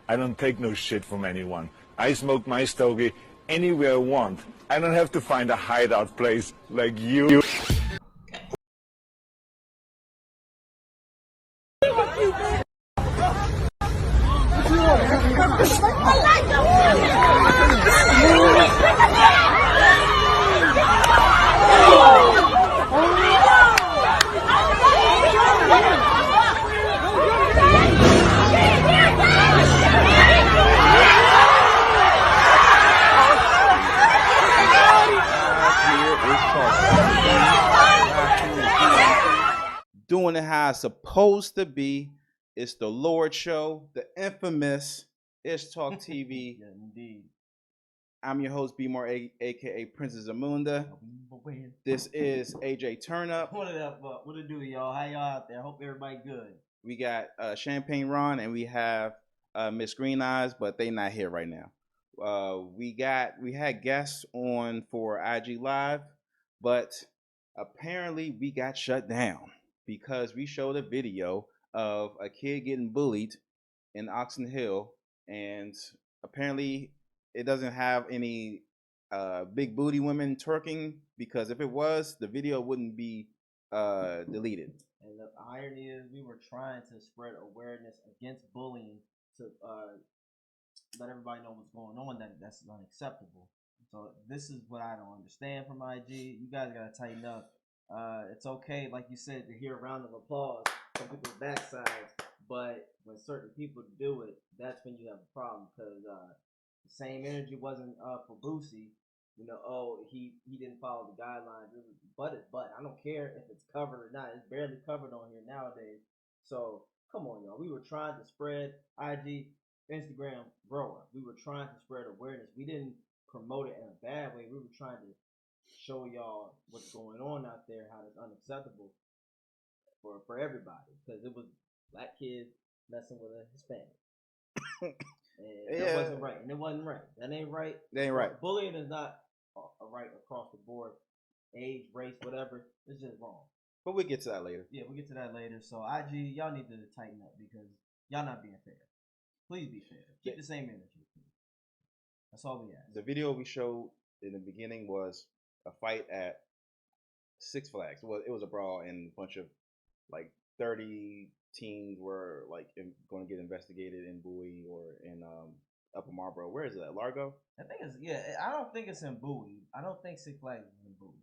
I don't take no shit from anyone. I smoke my stogie anywhere I want. I don't have to find a hideout place like you. Doing it how it's supposed to be. It's the Lord Show, the infamous Ishtalk TV. Yeah, indeed. I'm your host, B More, aka Princess Amunda. This is AJ Turnup. What it do, y'all? How y'all out there? Hope everybody good. We got Champagne Ron and we have Miss Green Eyes, but they not here right now. We had guests on for IG Live, but apparently we got shut down because we showed a video of a kid getting bullied in Oxon Hill, and apparently it doesn't have any big booty women twerking, because if it was, the video wouldn't be deleted. And the irony is, we were trying to spread awareness against bullying to let everybody know what's going on. That's unacceptable. So this is what I don't understand from IG. You guys gotta tighten up. It's okay, like you said, to hear a round of applause from people's backsides, but when certain people do it, that's when you have a problem. Because the same energy wasn't for Boosie. You know, oh, he didn't follow the guidelines. Butt is butt. I don't care if it's covered or not. It's barely covered on here nowadays. So come on, y'all. We were trying to spread IG, Instagram, grow up. We were trying to spread awareness. We didn't promote it in a bad way. We were trying to show y'all what's going on out there, how it's unacceptable for everybody, because it was black kids messing with a Hispanic. And that wasn't right. And it wasn't right. That ain't right. That ain't right. Bullying is not a right across the board. Age, race, whatever. It's just wrong. But we'll get to that later. Yeah, we'll get to that later. So IG, y'all need to tighten up because y'all not being fair. Please be fair. Keep the same energy. That's all we ask. The video we showed in the beginning was a fight at Six Flags. Well, it was a brawl, and a bunch of like 30 teens were like going to get investigated in Bowie or in Upper Marlboro. Where is it at? Largo? I think it's I don't think it's in Bowie. I don't think Six Flags is in Bowie.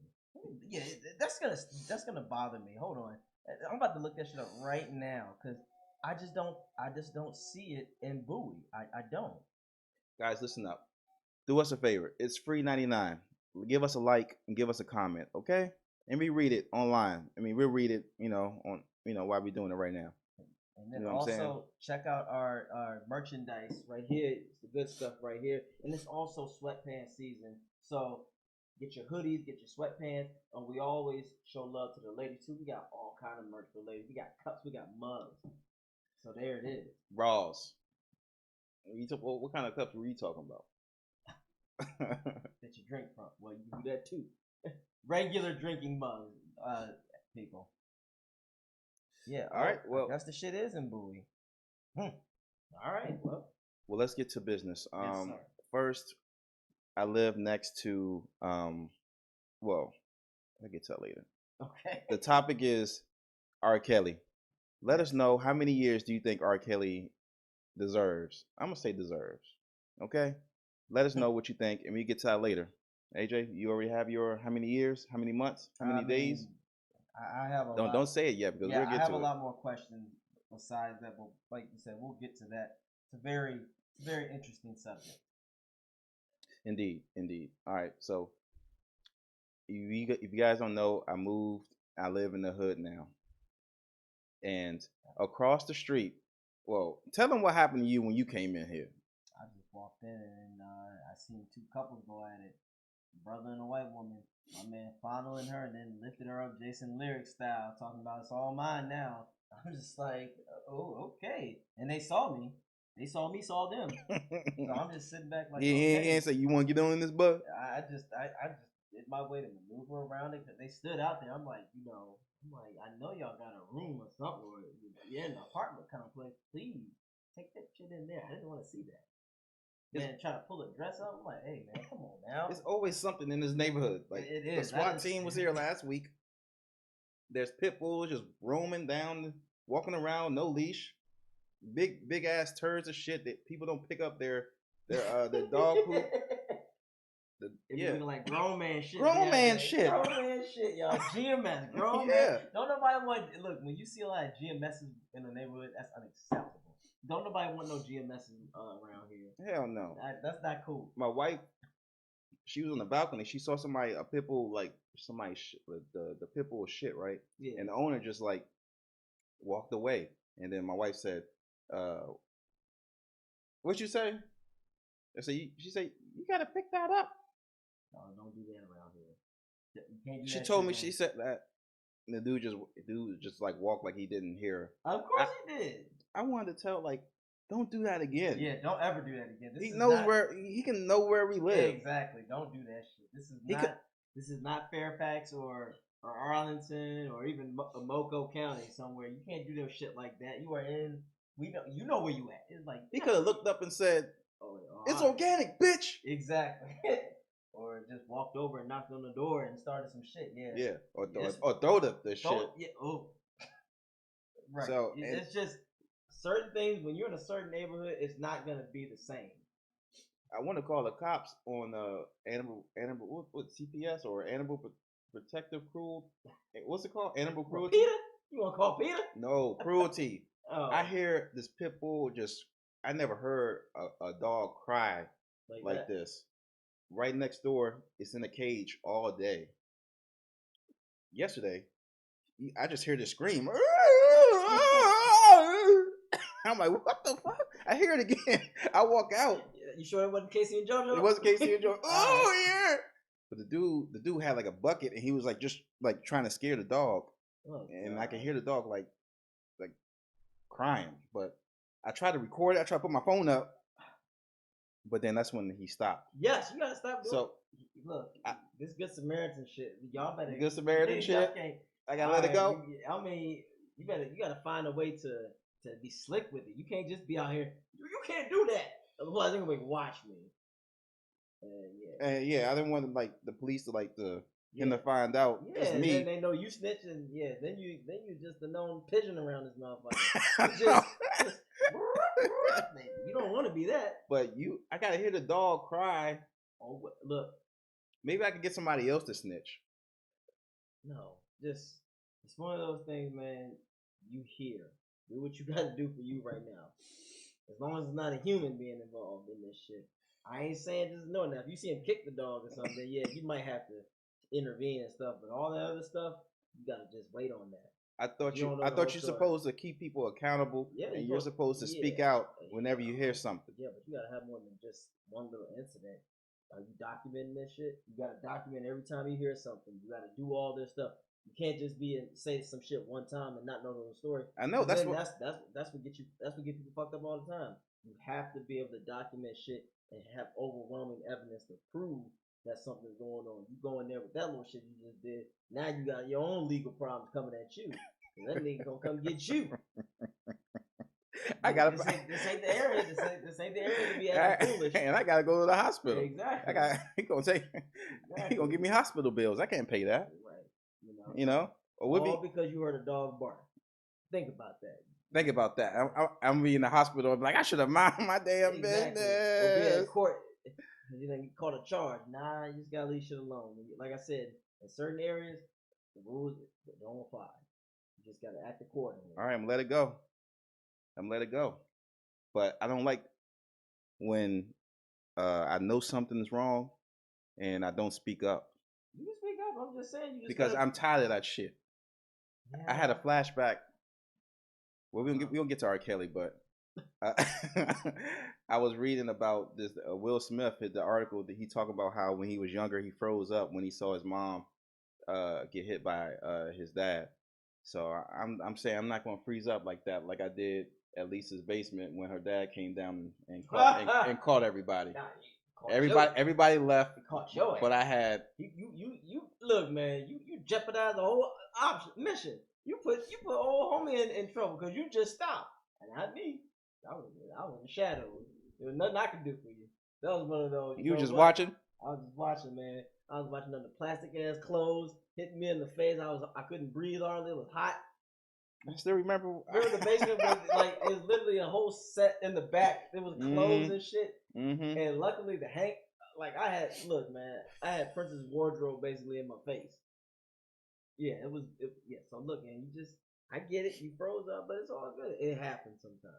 Yeah, that's gonna bother me. Hold on, I'm about to look that shit up right now because I just don't see it in Bowie. I don't. Guys, listen up. Do us a favor. It's free 99. Give us a like and give us a comment, okay? And we read it online. I mean, we'll read it, on while we're doing it right now. And then also check out our merchandise right here. It's the good stuff right here. And it's also sweatpants season. So get your hoodies, get your sweatpants. And we always show love to the ladies too. We got all kind of merch for ladies. We got cups, we got mugs. So there it is. Raws. What kind of cups were you talking about? That you drink from. Well, you can do that too. Regular drinking mugs, people. Yeah. All right. Well, that's the shit is in Bowie. All right. Well, let's get to business. Yes, first, I live next to. Well, I'll get to that later. Okay. The topic is R. Kelly. Let us know, how many years do you think R. Kelly deserves? I'm gonna say deserves. Okay. Let us know what you think, and we get to that later. AJ, you already have your how many years, how many months, how many days? I have a don't say it yet, because we'll get to it. I have a lot more questions besides that, but like you said, we'll get to that. It's a very interesting subject. Indeed. All right, so if you guys don't know, I moved. I live in the hood now, and across the street. Well, tell them what happened to you when you came in here. I just walked in and I seen two couples go at it. A brother and a white woman. My man fondling her and then lifted her up Jason Lyric style, talking about it's all mine now. I'm just like, oh, okay. And they saw me. They saw me, saw them. So I'm just sitting back like, he ain't say, you want to get on this bus? I just did my way to maneuver around it because they stood out there. I'm like, I know y'all got a room or something, or you're in an apartment complex. Please Take that shit in there. I didn't want to see that. Man, try to pull a dress up. I'm like, hey man, come on now. There's always something in this neighborhood. Like It is. the SWAT team was here last week. There's pit bulls just roaming down, walking around, no leash. Big ass turds of shit that people don't pick up their dog poop. Yeah, like grown man shit. Grown man shit. Grown man shit, y'all. GMS, grown man. Don't nobody want. Look, when you see a lot of GMSs in the neighborhood, that's unacceptable. Don't nobody want no GMSs around here. Hell no. That's not cool. My wife, she was on the balcony. She saw a pit bull, like somebody the pit bull shit, right? Yeah. And the owner just like walked away. And then my wife said, "What'd you say?" I said, "She said you gotta pick that up." No, don't do that around here. You can't do she that told me man. she said that. And the dude just like walked like he didn't hear her. Of course he did. I wanted to tell like, don't do that again. Yeah, don't ever do that again. He knows where he can know where we live. Exactly. Don't do that shit. This is not Fairfax or Arlington or even Moco County somewhere. You can't do no shit like that. You are in. You know where you at. It's like he could have looked up and said, "It's organic, bitch." Exactly. Or just walked over and knocked on the door and started some shit. Yeah. Yeah. Or throw the shit. Yeah. Oh. Right. So it's just certain things when you're in a certain neighborhood, it's not gonna be the same. I want to call the cops on animal what CPS or animal protective cruelty. What's it called? Animal cruelty. Peter? You want to call Peter? No, cruelty. Oh. I hear this pit bull I never heard a dog cry like this. Right next door, it's in a cage all day. Yesterday, I just hear this scream. I'm like, what the fuck? I hear it again. I walk out. You sure it wasn't Casey and JoJo? It wasn't Casey and JoJo. Oh yeah. But the dude had like a bucket and he was like just like trying to scare the dog. Oh, and I could hear the dog like crying. But I tried to record it. I tried to put my phone up. But then that's when he stopped. Yes, you gotta stop doing. So look, this Good Samaritan shit. Y'all better Good Samaritan shit. I gotta let it go. I mean, you gotta find a way to be slick with it. You can't just be out here. You can't do that. Otherwise, they're gonna watch me. And yeah, I didn't want like the police to him to find out it's me. Then they know you snitching. Yeah, then you just a known pigeon around this motherfucker. You don't want to be that. But I gotta hear the dog cry. Oh, look. Maybe I could get somebody else to snitch. No, it's one of those things, man. You hear. Do what you gotta do for you right now. As long as it's not a human being involved in this shit. I ain't saying just no. Now, if you see him kick the dog or something, yeah, you might have to intervene and stuff. But all that other stuff, you gotta just wait on that. I thought you're supposed to keep people accountable, and you're supposed to speak out whenever you hear something. Yeah, but you gotta have more than just one little incident. Are you documenting this shit? You gotta document every time you hear something. You gotta do all this stuff. You can't just say some shit one time and not know the whole story. I know that's what get people fucked up all the time. You have to be able to document shit and have overwhelming evidence to prove that something's going on. You go in there with that little shit you just did. Now you got your own legal problems coming at you. That nigga gonna come get you. This ain't the area. This ain't the area to be acting foolish. And I gotta go to the hospital. Exactly. He gonna give me hospital bills. I can't pay that. Right. You know. All because you heard a dog bark. Think about that. I'm be in the hospital. I'm like, I should have minded my damn business. Or be at court. You caught a charge. Nah, you just gotta leave shit alone. Like I said, in certain areas, the rules don't apply. You just gotta act accordingly. All right, I'm let it go. But I don't like when I know something's wrong and I don't speak up. You can speak up. I'm just saying. Because I'm tired of that shit. Yeah. I had a flashback. Well, we don't get to R. Kelly, but I was reading about this. Will Smith, the article that he talked about how when he was younger, he froze up when he saw his mom get hit by his dad. So I'm saying I'm not gonna freeze up like that, like I did at Lisa's basement when her dad came down and caught everybody. Everybody left, caught your ass. But I had you look, man. You jeopardized the whole mission. You put old homie in trouble because you just stopped, and not me. I was in the shadows. There was nothing I could do for you. That was one of those. You were know just what? watching. I was just watching, man. I was watching on the plastic ass clothes hitting me in the face. I couldn't breathe hardly. It was hot. I still remember. Remember the basement was like it was literally a whole set in the back. There was clothes and shit. Mm-hmm. And luckily the Hank, like I had I had Prince's wardrobe basically in my face. Yeah, yeah. So look, man, I get it. You froze up, but it's all good. It happens sometimes.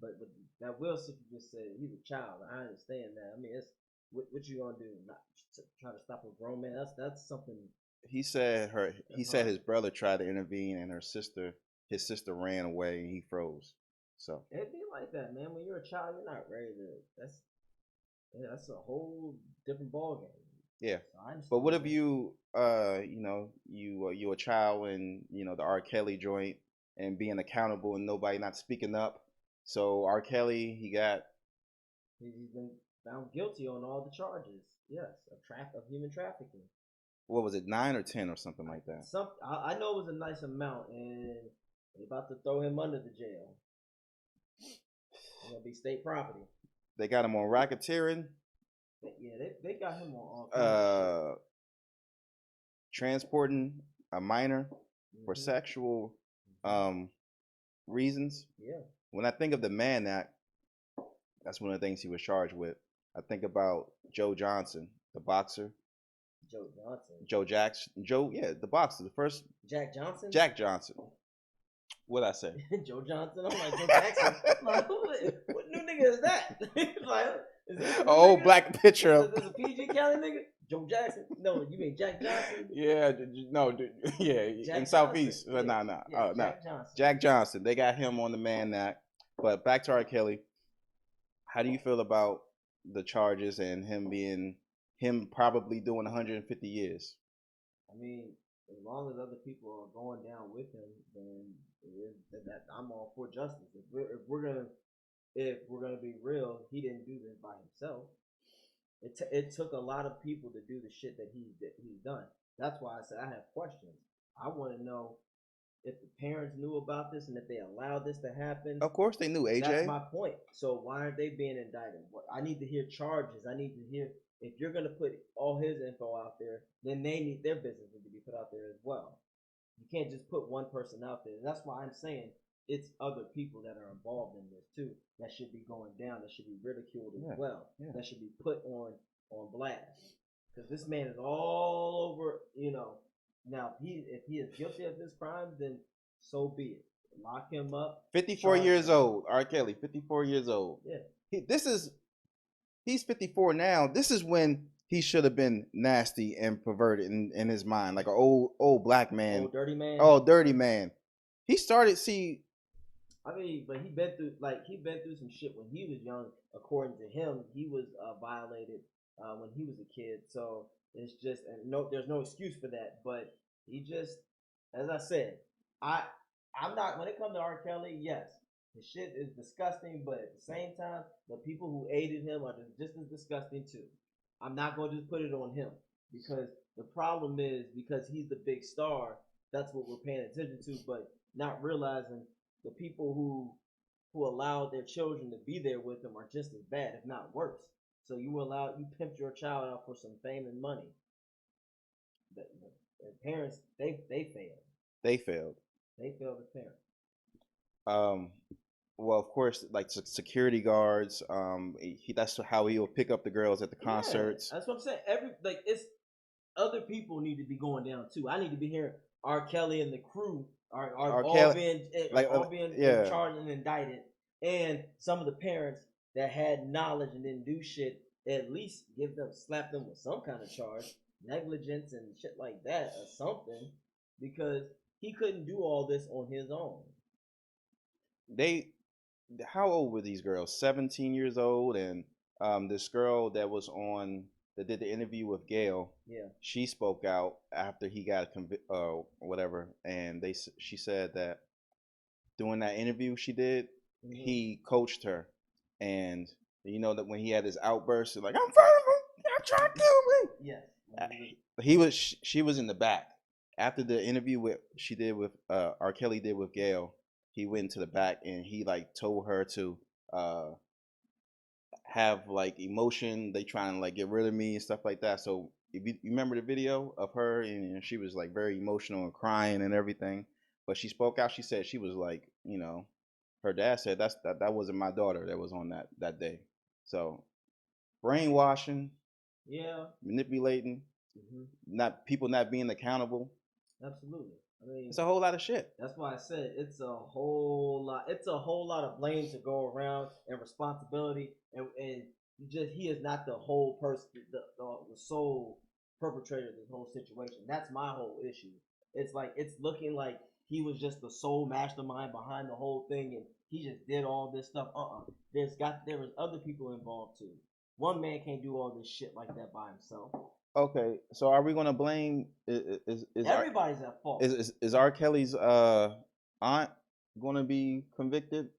But that Will Smith just said he's a child. I understand that. I mean, it's what you gonna do? Not try to stop a grown man? That's something. He said That's said hard. his brother tried to intervene, and his sister ran away, and he froze. So It'd be like that, man. When you're a child, you're not ready to. That's a whole different ball game. yeah. So I understand. But what if you you a child and the R. Kelly joint and being accountable and nobody not speaking up? So R. Kelly, He's been found guilty on all the charges. Yes, of human trafficking. what was it, 9 or 10 or something like that? I know it was a nice amount, and they're about to throw him under the jail. It's gonna be state property. They got him on racketeering, Yeah, they got him on all transporting a minor for sexual reasons. Yeah. When I think of the Mann Act, that's one of the things he was charged with. I think about Joe Johnson, the boxer. Joe Johnson. Yeah, the boxer, the first. Jack Johnson. Jack Johnson. What'd I say? Joe Johnson. I'm like Joe Jackson. Like, what new nigga is that? Like, Black picture of. There's a PG County nigga. Joe Jackson. No, you mean Jack Johnson? Yeah, no, yeah, Jack in Southeast. Johnson. No. Jack Johnson. Jack Johnson. They got him on the Mann Act. But back to R. Kelly. How do you feel about the charges and him probably doing 150 years? I mean, as long as other people are going down with him, then I'm all for justice. If we're gonna be real, he didn't do this by himself. It took a lot of people to do the shit that he's done. That's why I said I have questions. I want to know if the parents knew about this and if they allowed this to happen. Of course they knew, AJ. That's my point. So why aren't they being indicted? I need to hear charges. I need to hear if you're gonna put all his info out there, then their business need to be put out there as well. You can't just put one person out there. And that's why I'm saying it's other people that are involved in this too that should be going down, that should be ridiculed as well, that should be put on blast. Because this man is all over, Now, if he is guilty of this crime, then so be it. Lock him up. 54 years old, R. Kelly, 54 years old. Yeah. He's 54 now. This is when he should have been nasty and perverted in his mind, like an old black man. Old dirty man. Oh, dirty man. He started, I mean, but he been through some shit when he was young. According to him, he was violated when he was a kid. So it's just there's no excuse for that. But he just, as I said, I'm not, when it comes to R. Kelly, yes, the shit is disgusting. But at the same time, the people who aided him are just as disgusting too. I'm not going to just put it on him because the problem is because he's the big star. That's what we're paying attention to, but not realizing the people who allowed their children to be there with them are just as bad, if not worse. So you pimped your child out for some fame and money. The parents, they failed. They failed. They failed as parents. Well, of course, like security guards. That's how he will pick up the girls at the concerts. That's what I'm saying. It's other people need to be going down too. I need to be hearing R. Kelly and the crew are all being charged and indicted, and some of the parents that had knowledge and didn't do shit, at least slap them with some kind of charge, negligence and shit like that or something, because he couldn't do all this on his own. How old were these girls? 17 years old, and this girl that did the interview with Gail. Yeah. She spoke out after he got whatever, and she said that during that interview she did, he coached her, and that when he had his outburst, like I'm trying to kill me. Yes. She was in the back after the interview R. Kelly did with Gail. he went into the back and he like told her to uh have like emotion. They trying to like get rid of me and stuff like that. So if you remember the video of her and she was like very emotional and crying and everything, but she spoke out. She said she was like, you know, her dad said that wasn't my daughter that was on that day. So brainwashing, Yeah. manipulating, Hmm. not people not being accountable. Absolutely. I mean, It's a whole lot of shit. that's why I said it's a whole lot. It's a whole lot of blame to go around and responsibility, and he is not the whole person, the sole perpetrator of this whole situation. That's my whole issue. It's like it's looking like he was just the sole mastermind behind the whole thing, and he just did all this stuff. There was other people involved too. One man can't do all this shit like that by himself. Okay, so are we gonna blame Everybody's at fault. is R. Kelly's aunt gonna be convicted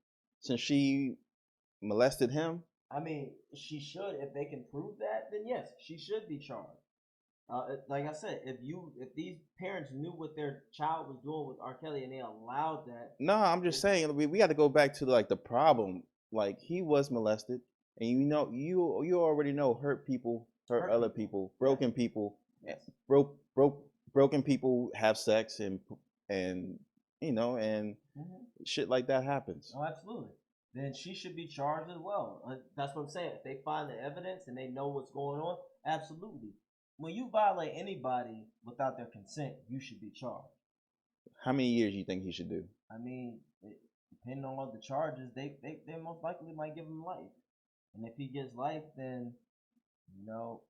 since she molested him? I mean, she should. If they can prove that, then yes, she should be charged. Like I said, if these parents knew what their child was doing with R. Kelly and they allowed that, No, I'm just saying we got to go back to like the problem. Like he was molested, and you know you already know hurt people hurt other people, broken people, yes. broken people have sex and you know and shit like that happens. Oh, absolutely. Then she should be charged as well. That's what I'm saying. If they find the evidence and they know what's going on, absolutely. When you violate anybody without their consent, you should be charged. How many years do you think he should do? I mean, depending on the charges, they most likely might give him life. And if he gets life, then you know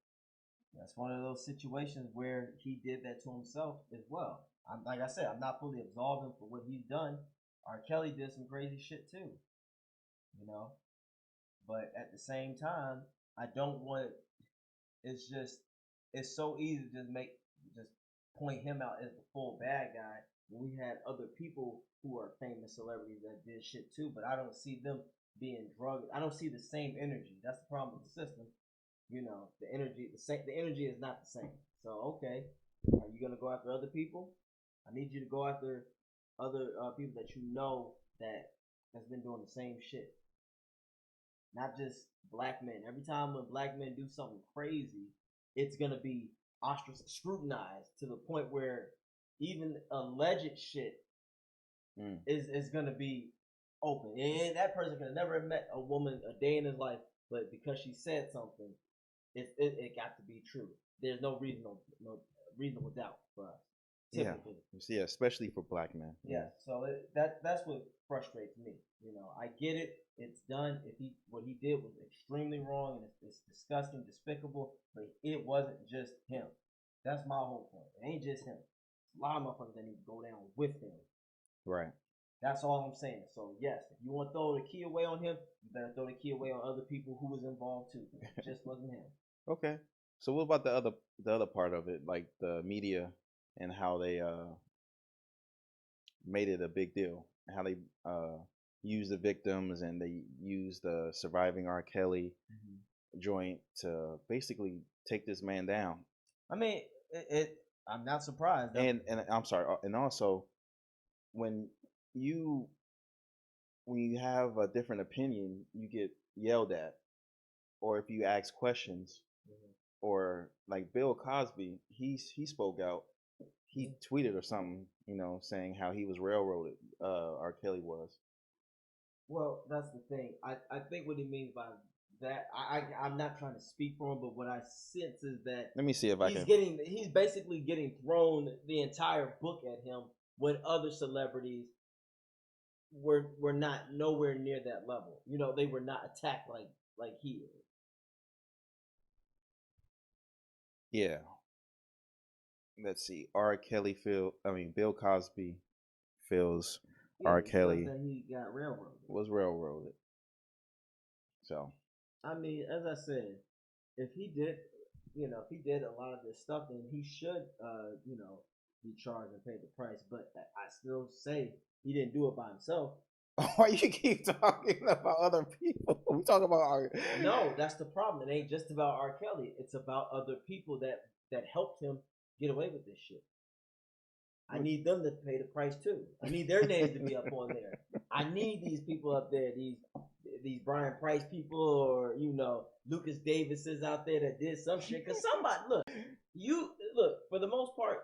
that's one of those situations where he did that to himself as well. Like I said, I'm not fully absolving for what he's done. R. Kelly did some crazy shit too, you know. But at the same time, I don't want. It's just it's so easy to just point him out as the full bad guy when we had other people who are famous celebrities that did shit too. But I don't see them being drugged. I don't see the same energy. That's the problem with the system. You know, the energy, the energy is not the same. So okay, are you gonna go after other people? I need you to go after other people that you know that has been doing the same shit. Not just black men. Every time when black men do something crazy, it's gonna be ostracized, scrutinized to the point where even alleged shit is gonna be open. And that person could have never met a woman a day in his life, but because she said something, it got to be true. There's no reasonable doubt for us. Typically. Yeah, especially for black men. Yeah, so that's what frustrates me. You know, I get it. It's done. What he did was extremely wrong and it's disgusting, despicable. But it wasn't just him. That's my whole point. It ain't just him. It's a lot of motherfuckers that need to go down with him. Right. That's all I'm saying. So yes, if you want to throw the key away on him, you better throw the key away on other people who was involved too. It just wasn't him. Okay. So what about the other part of it, like the media and how they made it a big deal, how they use the victims and they use the surviving R. Kelly joint to basically take this man down. I mean, I'm not surprised. And I'm sorry, and also when you have a different opinion, you get yelled at, or if you ask questions, or like Bill Cosby, he spoke out. He tweeted or something, you know, saying how he was railroaded. R. Kelly was. Well, that's the thing. I think what he means by that, I'm not trying to speak for him, but what I sense is that Let me see if I can. He's basically getting thrown the entire book at him when other celebrities were not nowhere near that level. You know, they were not attacked like he is. Yeah. Let's see. Bill Cosby feels R. Kelly that he got railroaded. was railroaded. So. I mean, as I said, if he did a lot of this stuff, then he should, be charged and pay the price. But I still say he didn't do it by himself. Why you keep talking about other people? We talk about R. No, that's the problem. It ain't just about R. Kelly. It's about other people that helped him get away with this shit. I need them to pay the price too. I need their names to be up on there. I need these people up there, these Brian Price people, or Lucas Davises out there that did some shit. Cause somebody look for the most part,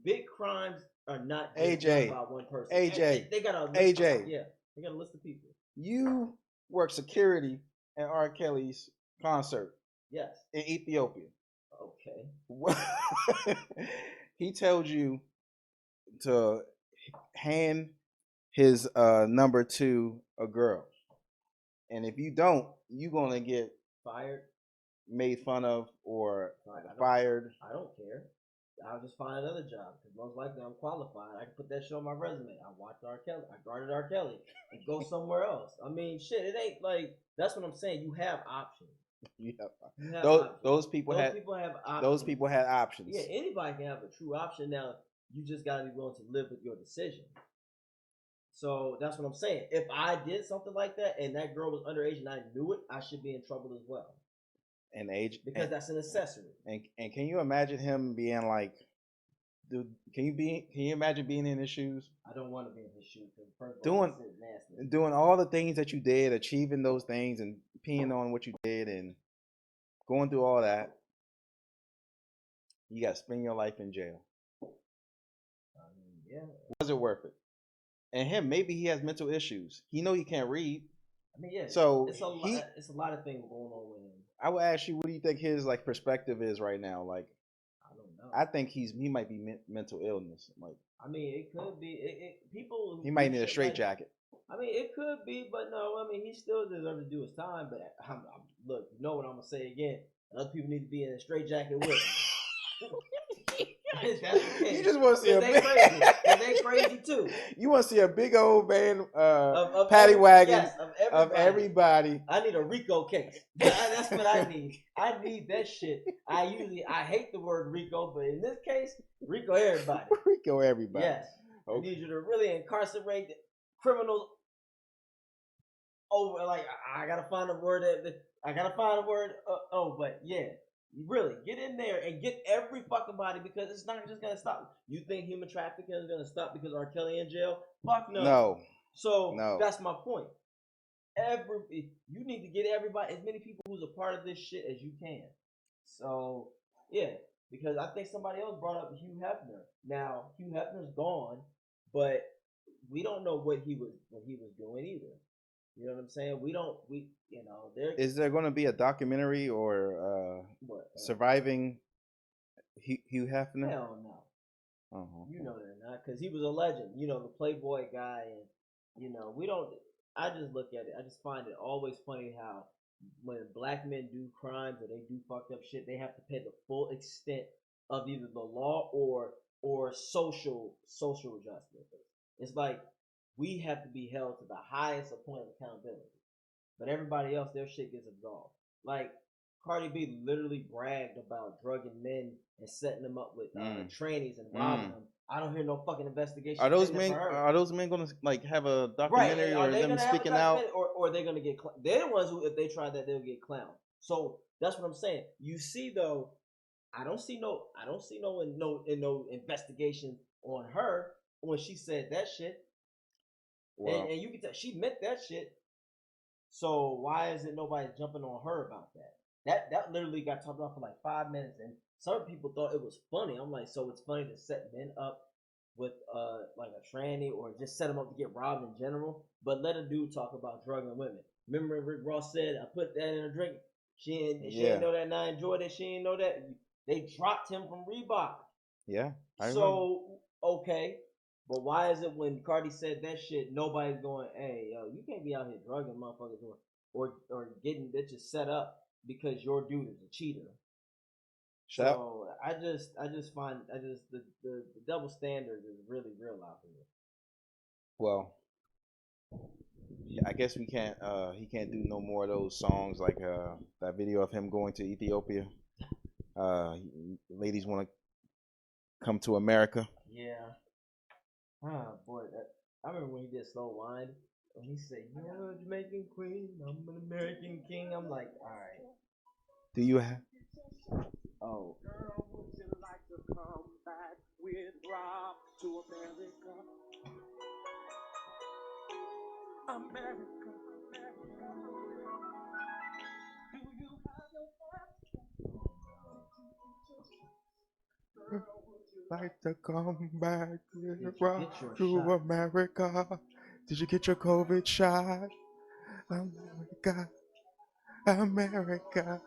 big crimes are not just done by one person. AJ, they got a list AJ. they got a list of people. You work security at R. Kelly's concert. Yes. In Ethiopia. Okay. He told you to hand his number to a girl, and if you don't, you're gonna get fired, made fun of, or fired. I don't care. I'll just find another job because most likely I'm qualified. I can put that shit on my resume. I watched R. Kelly. I guarded R. Kelly, and go somewhere else. I mean, shit. It ain't like that's what I'm saying. You have options. Those people have options. Those people had options. Yeah, anybody can have a true option. Now you just gotta be willing to live with your decision. So that's what I'm saying. If I did something like that and that girl was underage and I knew it, I should be in trouble as well. And age, because that's an accessory. And can you imagine him being like, dude? Can you imagine being in his shoes? I don't want to be in his shoes. Doing all the things that you did, achieving those things, and peeing on what you did, and going through all that. You got to spend your life in jail. Yeah. Was it worth it? And him, maybe he has mental issues. He know he can't read. I mean, yeah. So it's a lot of things going on with him. I would ask you, what do you think his perspective is right now? Like, I don't know. I think he might be mental illness. Like, I mean, it could be. People. He might need a straitjacket. I mean, it could be, but no. I mean, he still deserves to do his time. But look, you know what I'm gonna say again. Other people need to be in a straitjacket with him. You just want to see they crazy too. You want to see a big old van, paddy wagon of everybody. I need a RICO case. That's what I need. I need that shit. I hate the word RICO, but in this case, RICO everybody. RICO everybody. Yes. Okay. I need you to really incarcerate criminals over. Like I gotta find a word but yeah. Really, get in there and get every fucking body, because it's not just gonna stop. You think human trafficking is gonna stop because R. Kelly in jail? Fuck no. No. So that's my point. You need to get everybody, as many people who's a part of this shit as you can. So yeah, because I think somebody else brought up Hugh Hefner. Now Hugh Hefner's gone, but we don't know what he was doing either. You know what I'm saying? Is there going to be a documentary or surviving Hugh Hefner? Hell no. Uh-huh. You know they're not, because he was a legend. The Playboy guy, and we don't. I just look at it. I just find it always funny how when black men do crimes or they do fucked up shit, they have to pay the full extent of either the law or social justice. It's like, we have to be held to the highest point of accountability. But everybody else, their shit gets absolved. Like, Cardi B literally bragged about drugging men and setting them up with trannies and robbing them. I don't hear no fucking investigation. Are those men going to have a documentary, or them speaking out? Or they're going to get they're the ones who, if they try that, they'll get clowned. So that's what I'm saying. You see, though, I don't see no investigation on her when she said that shit. Wow. And you can tell she meant that shit. So why isn't nobody jumping on her about that? That literally got talked about for like 5 minutes, and some people thought it was funny. I'm like, so it's funny to set men up with like a tranny, or just set them up to get robbed in general, but let a dude talk about drugging women. Remember Rick Ross said, I put that in a drink. She didn't know that, and I enjoyed it. She didn't know that. They dropped him from Reebok. Yeah. Okay. But why is it when Cardi said that shit, nobody's going, hey, yo, you can't be out here drugging motherfuckers or getting bitches set up because your dude is a cheater. So I just find the double standard is really real out here. Well, I guess we can't he can't do no more of those songs like that video of him going to Ethiopia. Ladies want to come to America. Yeah. Oh boy, I remember when he did Slow Wine, and he said, "You're a Jamaican queen, I'm an American king." I'm like, all right. Do you have? Oh. Girl, would you like to come back with Rob? to America. America, America. Do you have your like to come back to America? Did you get your COVID shot? America, America.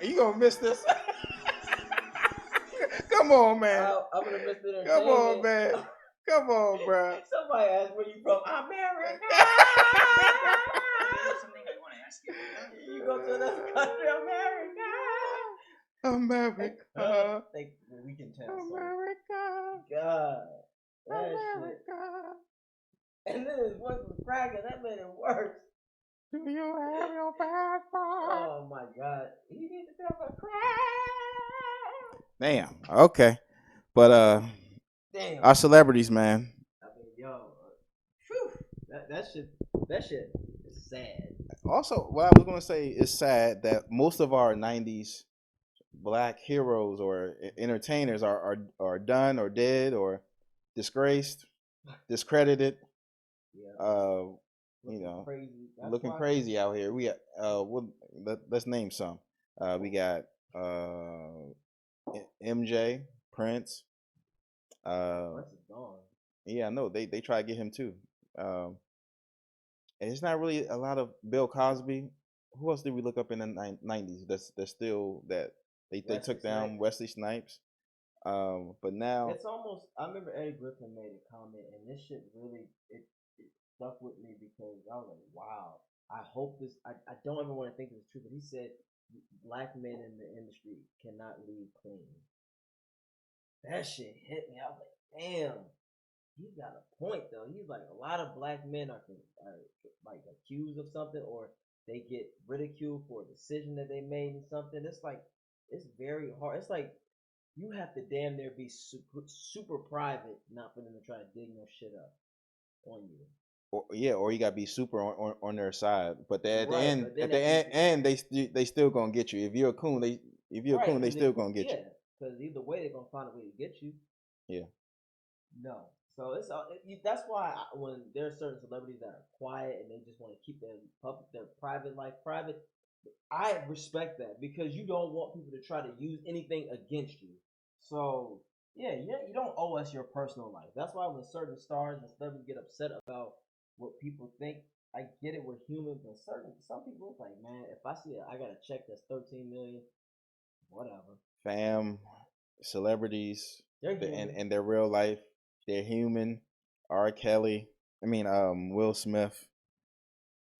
You gonna miss this? Come on, man. I'm gonna miss the Come on, entertainment. man. Come on, bro. Somebody asked where you from. America. Something I want to ask you. You go to another country, America. America. We can tell. America. God. That America. shit. And then his voice was cracking. That made it worse. Do you have your passport? Oh my God. He needs to have a crack. Damn. Okay. But Damn. our celebrities, man. I mean, yo, whew, that shit is sad. Also, what I was gonna say is sad that most of our '90s black heroes or entertainers are done or dead or disgraced, discredited. Yeah. You know, Crazy. looking crazy out here. We let's name some. We got MJ, Prince. Prince is gone. Yeah, I know they try to get him too. And it's not really a lot of Bill Cosby. Who else did we look up in the '90s? That's still that they took down Wesley Snipes. But now it's almost. I remember Eddie Griffin made a comment, and this shit really it stuck with me because I was like, wow. I hope this. I don't ever want to think this is true, but he said black men in the industry cannot leave clean. That shit hit me. I was like, damn. He's got a point though. He's like a lot of black men are like accused of something or they get ridiculed for a decision that they made in something. It's like it's very hard. It's like you have to damn near be super private, not for them to try to dig no shit up on you. Or you gotta be super on their side. But at the end, they still gonna get you. If you're a coon, they still gonna get you. Yeah, because either way they're gonna find a way to get you. Yeah. No. So that's why when there are certain celebrities that are quiet and they just want to keep their private life private, I respect that because you don't want people to try to use anything against you. So yeah, you don't owe us your personal life. That's why when certain stars and celebrities get upset about what people think, I get it. We're human, but some people it's like, man, if I see I got a check that's 13 million, whatever. Fam, celebrities, and their real life. They're human. R. Kelly, Will Smith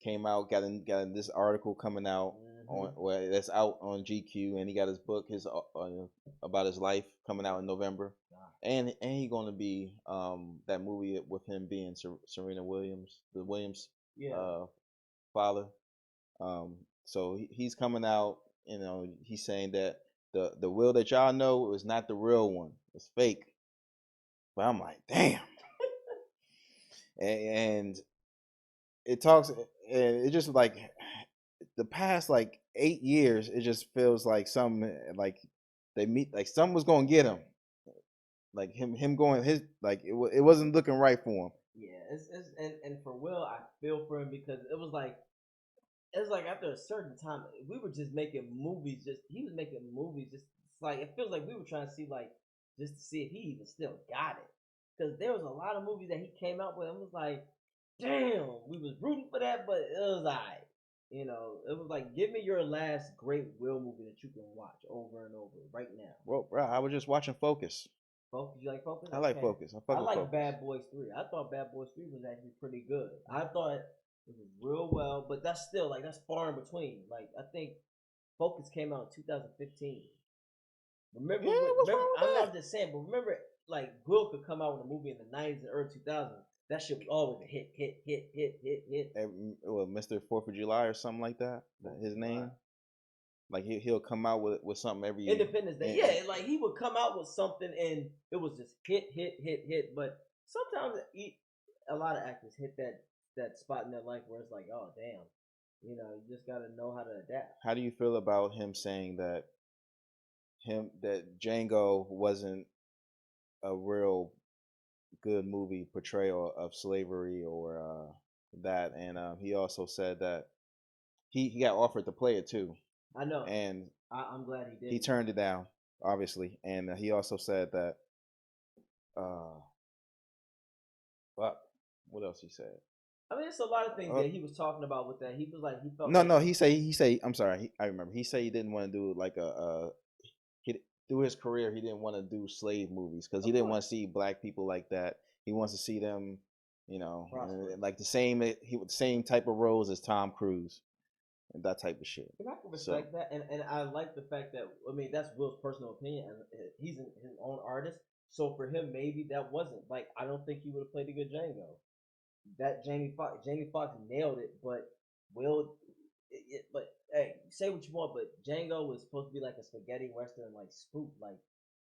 came out, got in this article coming out that's out on GQ, and he got his book about his life coming out in November, and he gonna be that movie with him being Serena Williams, the Williams father. So he's coming out. He's saying that the Will that y'all know is not the real one. It's fake. But I'm like, damn. And it talks, and it just like the past like 8 years, it just feels like they meet, like something was gonna get him, like him going his, like it wasn't looking right for him. Yeah, and for Will, I feel for him because it was like after a certain time, we were just making movies. He was making movies. Just it's like it feels like we were trying to see just to see if he even still got it. Because there was a lot of movies that he came out with and was like, damn, we was rooting for that, but it was alright. It was like, give me your last great Will movie that you can watch over and over right now. Well, bro, I was just watching Focus. Focus? You like Focus? I like Focus. I like Bad Boys 3. I thought Bad Boys 3 was actually pretty good. I thought it was real well, but that's still, that's far in between. Like, I think Focus came out in 2015. Remember, I'm not just saying, but remember, like, Will could come out with a movie in the 90s and early 2000s. That shit was always a hit. Well, Mr. 4th of July or something like that. His name. Like he'll come out with something every Independence Day. Yeah, like he would come out with something and it was just hit. But sometimes a lot of actors hit that spot in their life where it's like, oh damn, you know, you just gotta know how to adapt. How do you feel about him saying that Django wasn't a real good movie portrayal of slavery or that, and he also said that he got offered to play it too. I know, and I'm glad he did. He turned it down, obviously, and he also said that. What else he said? I mean, it's a lot of things that he was talking about with that. He was like, he felt. No, he say. I'm sorry. I remember. He said he didn't want to do like through his career, he didn't want to do slave movies because he didn't want to see black people like that. He wants to see them, you know, like the same type of roles as Tom Cruise and that type of shit. And I can respect that, and I like the fact that, I mean, that's Will's personal opinion, and he's his own artist. So for him, maybe that wasn't like, I don't think he would have played a good Django. That Jamie Foxx nailed it, but Will, but hey, say what you want, but Django was supposed to be like a spaghetti western, like spook, like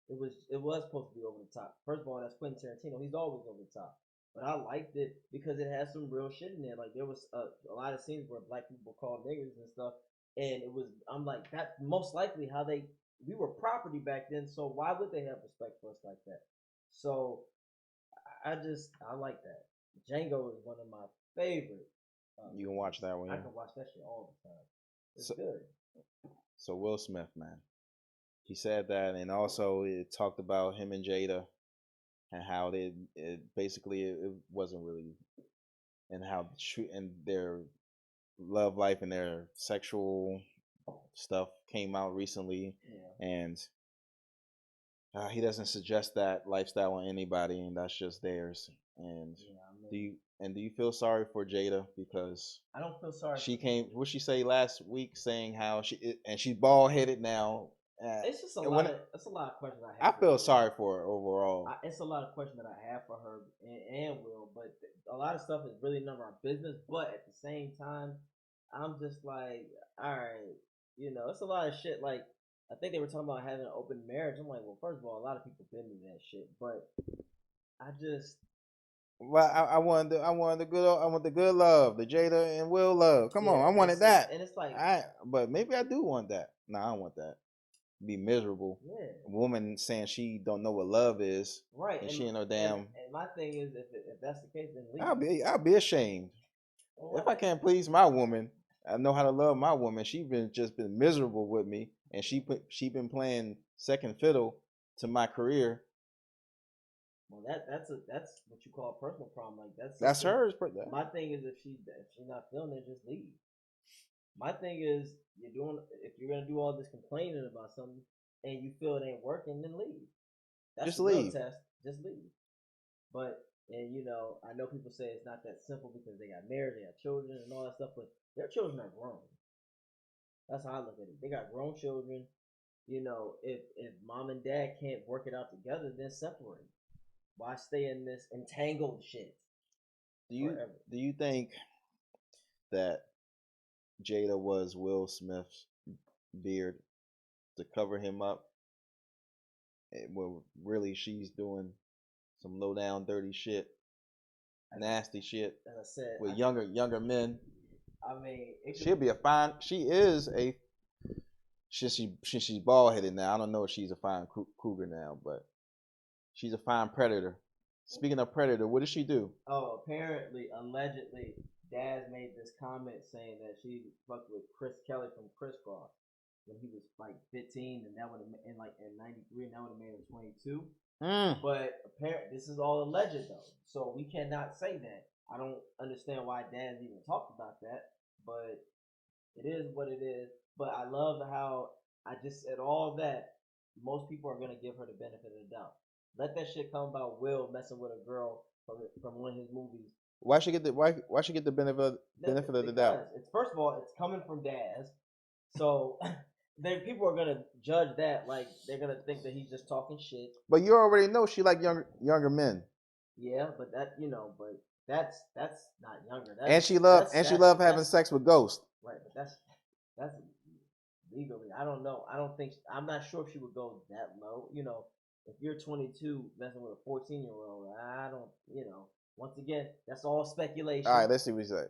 it was supposed to be over the top. First of all, that's Quentin Tarantino; he's always over the top. But I liked it because it had some real shit in there. Like there was a lot of scenes where black people called niggers and stuff, and it was, I'm like, that most likely how we were property back then. So why would they have respect for us like that? So I like that. Django is one of my favorite. You can watch that one. I can watch that shit all the time. It's good. So Will Smith, man, he said that, and also it talked about him and Jada, and how it wasn't really, and how and their love life and their sexual stuff came out recently, and he doesn't suggest that lifestyle on anybody, and that's just theirs. And do you feel sorry for Jada, because I don't feel sorry. She came. What she say last week, saying how she's bald headed now. It's just a lot of questions I have. I feel sorry for her overall. It's a lot of questions that I have for her and Will, but a lot of stuff is really none of our business. But at the same time, I'm just like, all right, you know, it's a lot of shit. Like, I think they were talking about having an open marriage. I'm like, well, first of all, a lot of people been in that shit, but I just. Well, I want the good love, the Jada and Will love. Come on, I wanted that. And it's like, but maybe I do want that. No, I don't want that. Be miserable. Yeah. A woman saying she don't know what love is. Right. And she ain't no damn. And my thing is, if that's the case, then leave. I'll be ashamed. If I can't please my woman, I know how to love my woman. She just been miserable with me, and she been playing second fiddle to my career. Well, that's what you call a personal problem. Like that's hers. My thing is, if she's not feeling it, just leave. My thing is, if you're gonna do all this complaining about something and you feel it ain't working, then leave. That's just leave. Test. Just leave. But you know, I know people say it's not that simple because they got married, they got children, and all that stuff. But their children are grown. That's how I look at it. They got grown children. You know, if mom and dad can't work it out together, then separate. Why stay in this entangled shit? Do you think that Jada was Will Smith's beard to cover him up? Well, really, she's doing some low down, dirty shit, nasty shit, as I said, with younger men. I mean, she'll be a fine. She is a. She's bald headed now. I don't know if she's a fine cougar now, but she's a fine predator. Speaking of predator, what did she do? Oh, apparently, allegedly, Daz made this comment saying that she fucked with Chris Kelly from Crisscross when he was like 15, and that would have in 93, and that would have made him 22. But apparently, this is all alleged though, so we cannot say that. I don't understand why Daz even talked about that, but it is what it is. But I love how I just said all that. Most people are gonna give her the benefit of the doubt. Let that shit come about Will messing with a girl from one of his movies. Why should get the benefit of the doubt? It's first of all, it's coming from Daz, so people are gonna judge that, like they're gonna think that he's just talking shit. But you already know she like younger men. Yeah, but that's not younger. And she love having sex with Ghost. Right, but that's legally. I don't know. I don't think I'm not sure if she would go that low. You know, if you're 22 messing with a 14-year-old, I don't. You know, once again, that's all speculation. All right, let's see what he said.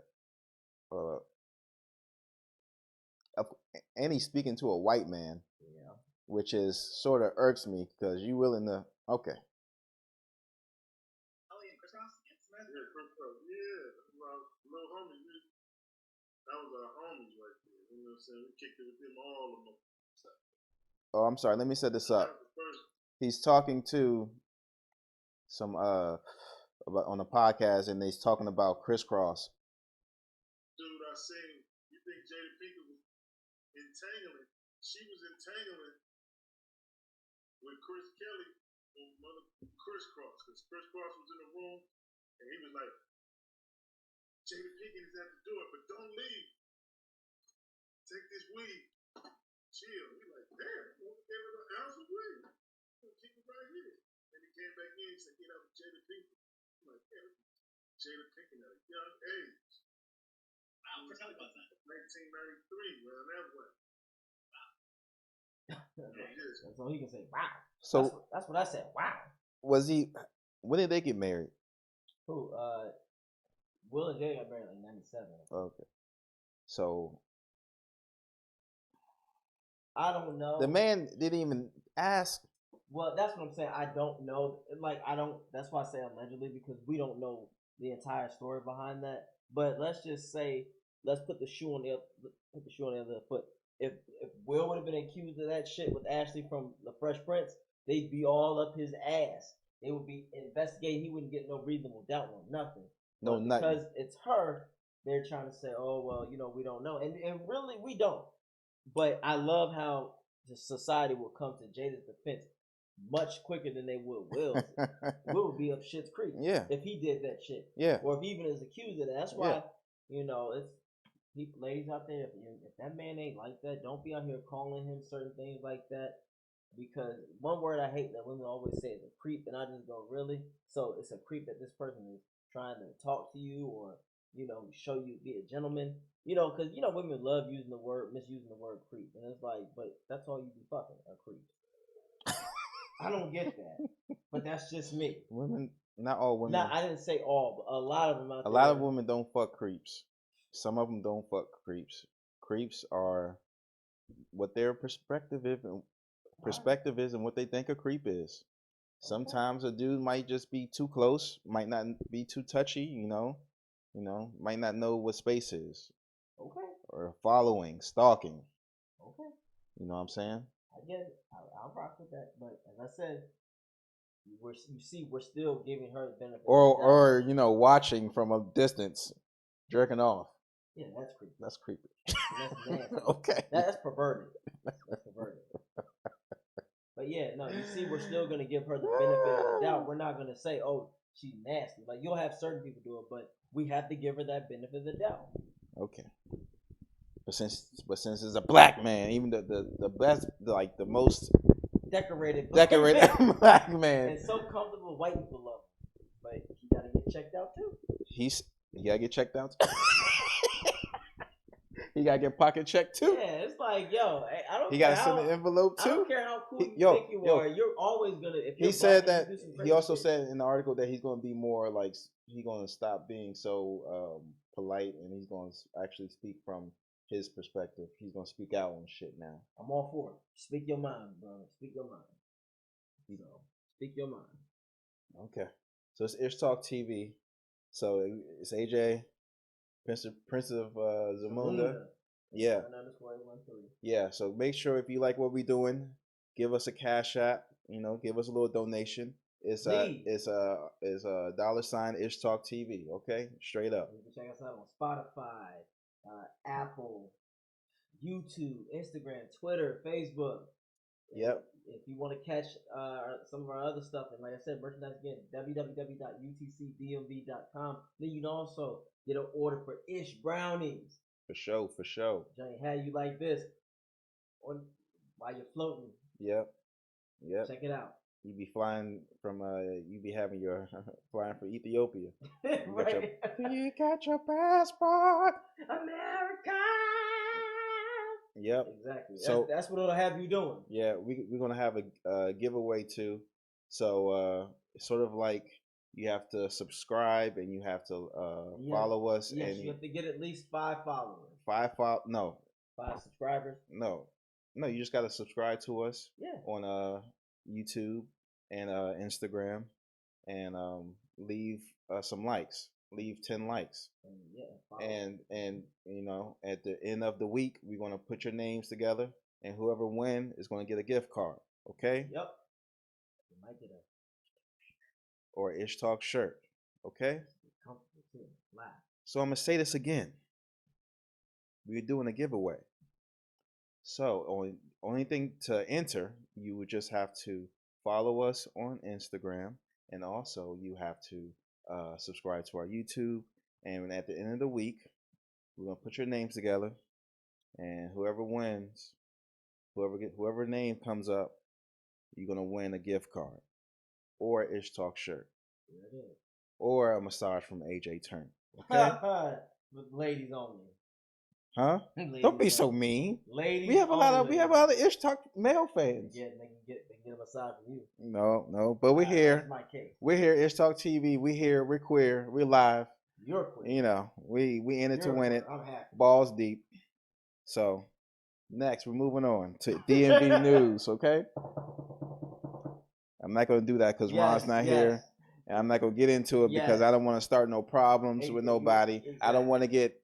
Hold up. And he's speaking to a white man, Yeah. which is sort of irks me because you willing to. Okay. Little homie, that was our homies right there. You know what I'm saying? We kicked it with them all of them. Oh, I'm sorry. Let me set this up. He's talking to some on a podcast, and he's talking about crisscross. Dude, I seen. You think Jada Pinkett was entangling? She was entangling with Chris Kelly on crisscross, because crisscross was in the room, and he was like, Jada Pinkett is at the door, but don't leave. Take this weed. Chill. We like, damn, we gave her an ounce of weed. We'll keep it right here. And he came back in and said, get out with Jada Pinkett. I'm like, damn, Jada Pinkett at a young age. Wow, Chris Kelly was that? 1993, man, that way. That's all he can say. Wow. So that's what I said. Wow. Was he? When did they get married? Who? Will and Jay got married like 97. Okay. So I don't know. the man didn't even ask. Well, that's what I'm saying. I don't know. Like, I don't. That's why I say allegedly, because we don't know the entire story behind that. But let's just say, let's put the shoe on the other foot. If Will would have been accused of that shit with Ashley from The Fresh Prince, they'd be all up his ass. They would be investigating. He wouldn't get no reasonable doubt on nothing. No, but nothing. Because it's her, they're trying to say, oh, well, you know, we don't know. And really, we don't. But I love how the society will come to Jada's defense much quicker than they would Will's. Will would be up shit's creek. Yeah. If he did that shit. Yeah. Or if he even is accused of that. That's why, you know, it's people, ladies out there, if that man ain't like that, don't be out here calling him certain things like that. Because one word I hate that women always say is a creep, and I just go, really? So it's a creep that this person is trying to talk to you or, you know, show you, be a gentleman. You know, because, you know, women love misusing the word creep. And it's like, but that's all you be fucking, a creep. I don't get that. But that's just me. Women, not all women. Nah, I didn't say all, but a lot of them out there. A lot of women don't fuck creeps. Some of them don't fuck creeps. Creeps are what their perspective is and what they think a creep is. Sometimes a dude might just be too close, might not be too touchy, you know, might not know what space is. Okay. Or following, stalking. Okay. You know what I'm saying? I get it. I'll rock with that. But as I said, we're still giving her the benefit. Or you know, watching from a distance, jerking off. Yeah, that's creepy. That's creepy. That's nasty. Okay. That's perverted. That's perverted. But yeah, no, you see, we're still gonna give her the benefit of the doubt. We're not gonna say, oh, she's nasty. Like, you'll have certain people do it, but we have to give her that benefit of the doubt. Okay. But since it's a black man, even the best, like the most decorated black man, and so comfortable, white people love him. But he gotta get checked out too. He gotta get checked out. He gotta get pocket checked too. Yeah, it's like, yo, I don't. He gotta send an envelope too. I don't care how cool you think you are. You're always gonna. If he said that. He also said in the article that he's gonna be more like, he's gonna stop being so polite, and he's gonna actually speak from his perspective. He's gonna speak out on shit now. I'm all for it. Speak your mind, bro. Speak your mind. So speak your mind. Okay. So it's Ishtalk TV. So it's AJ, Prince of Zamunda. Yeah. Yeah. So make sure if you like what we're doing, give us a cash app. You know, give us a little donation. It's $$ Ishtalk TV. Okay, straight up. You can check us out on Spotify, Apple, YouTube, Instagram, Twitter, Facebook. Yep. If you want to catch some of our other stuff, and like I said, merchandise again, www.utcdmv.com. Then you can also get an order for Ish Brownies. For sure. Johnny, how you like this? While you're floating. Yep. Check it out. You be flying from you be having your flying from Ethiopia. Right. You got your passport, America. Yep. Exactly. So That's what it'll have you doing. yeah, we're gonna have a giveaway too. So it's sort of like you have to subscribe and you have to follow us. Yes, and you have to get at least 5 followers. 5 subscribers. no, you just gotta subscribe to us. Yeah. On YouTube and Instagram, and leave some likes. Leave 10 likes. And at the end of the week, we're gonna put your names together, and whoever wins is gonna get a gift card. Okay? Yep. You might get a Or Ishtalk shirt. Okay? comfortable too. Laugh. So I'm gonna say this again. We're doing a giveaway. So only thing to enter, you would just have to follow us on Instagram, and also you have to subscribe to our YouTube. And at the end of the week, we're gonna put your names together, and whoever wins, whoever name comes up, you're gonna win a gift card, or an Ishtalk shirt, or a massage from AJ Turn. Okay? With ladies only. Huh? Ladies Don't be only. so mean. Ladies We have a lot of only. Ishtalk male fans. Yeah, they can get a massage from you. No, but we're here. That's my case. We're here, Ishtalk TV. We here. We're queer. We're live. You're queer. You know, we in it to win it. I'm happy. Balls deep. So next, we're moving on to DMV news. Okay. I'm not gonna do that because Ron's not here, and I'm not gonna get into it because I don't want to start no problems with nobody. Exactly. I don't want to get.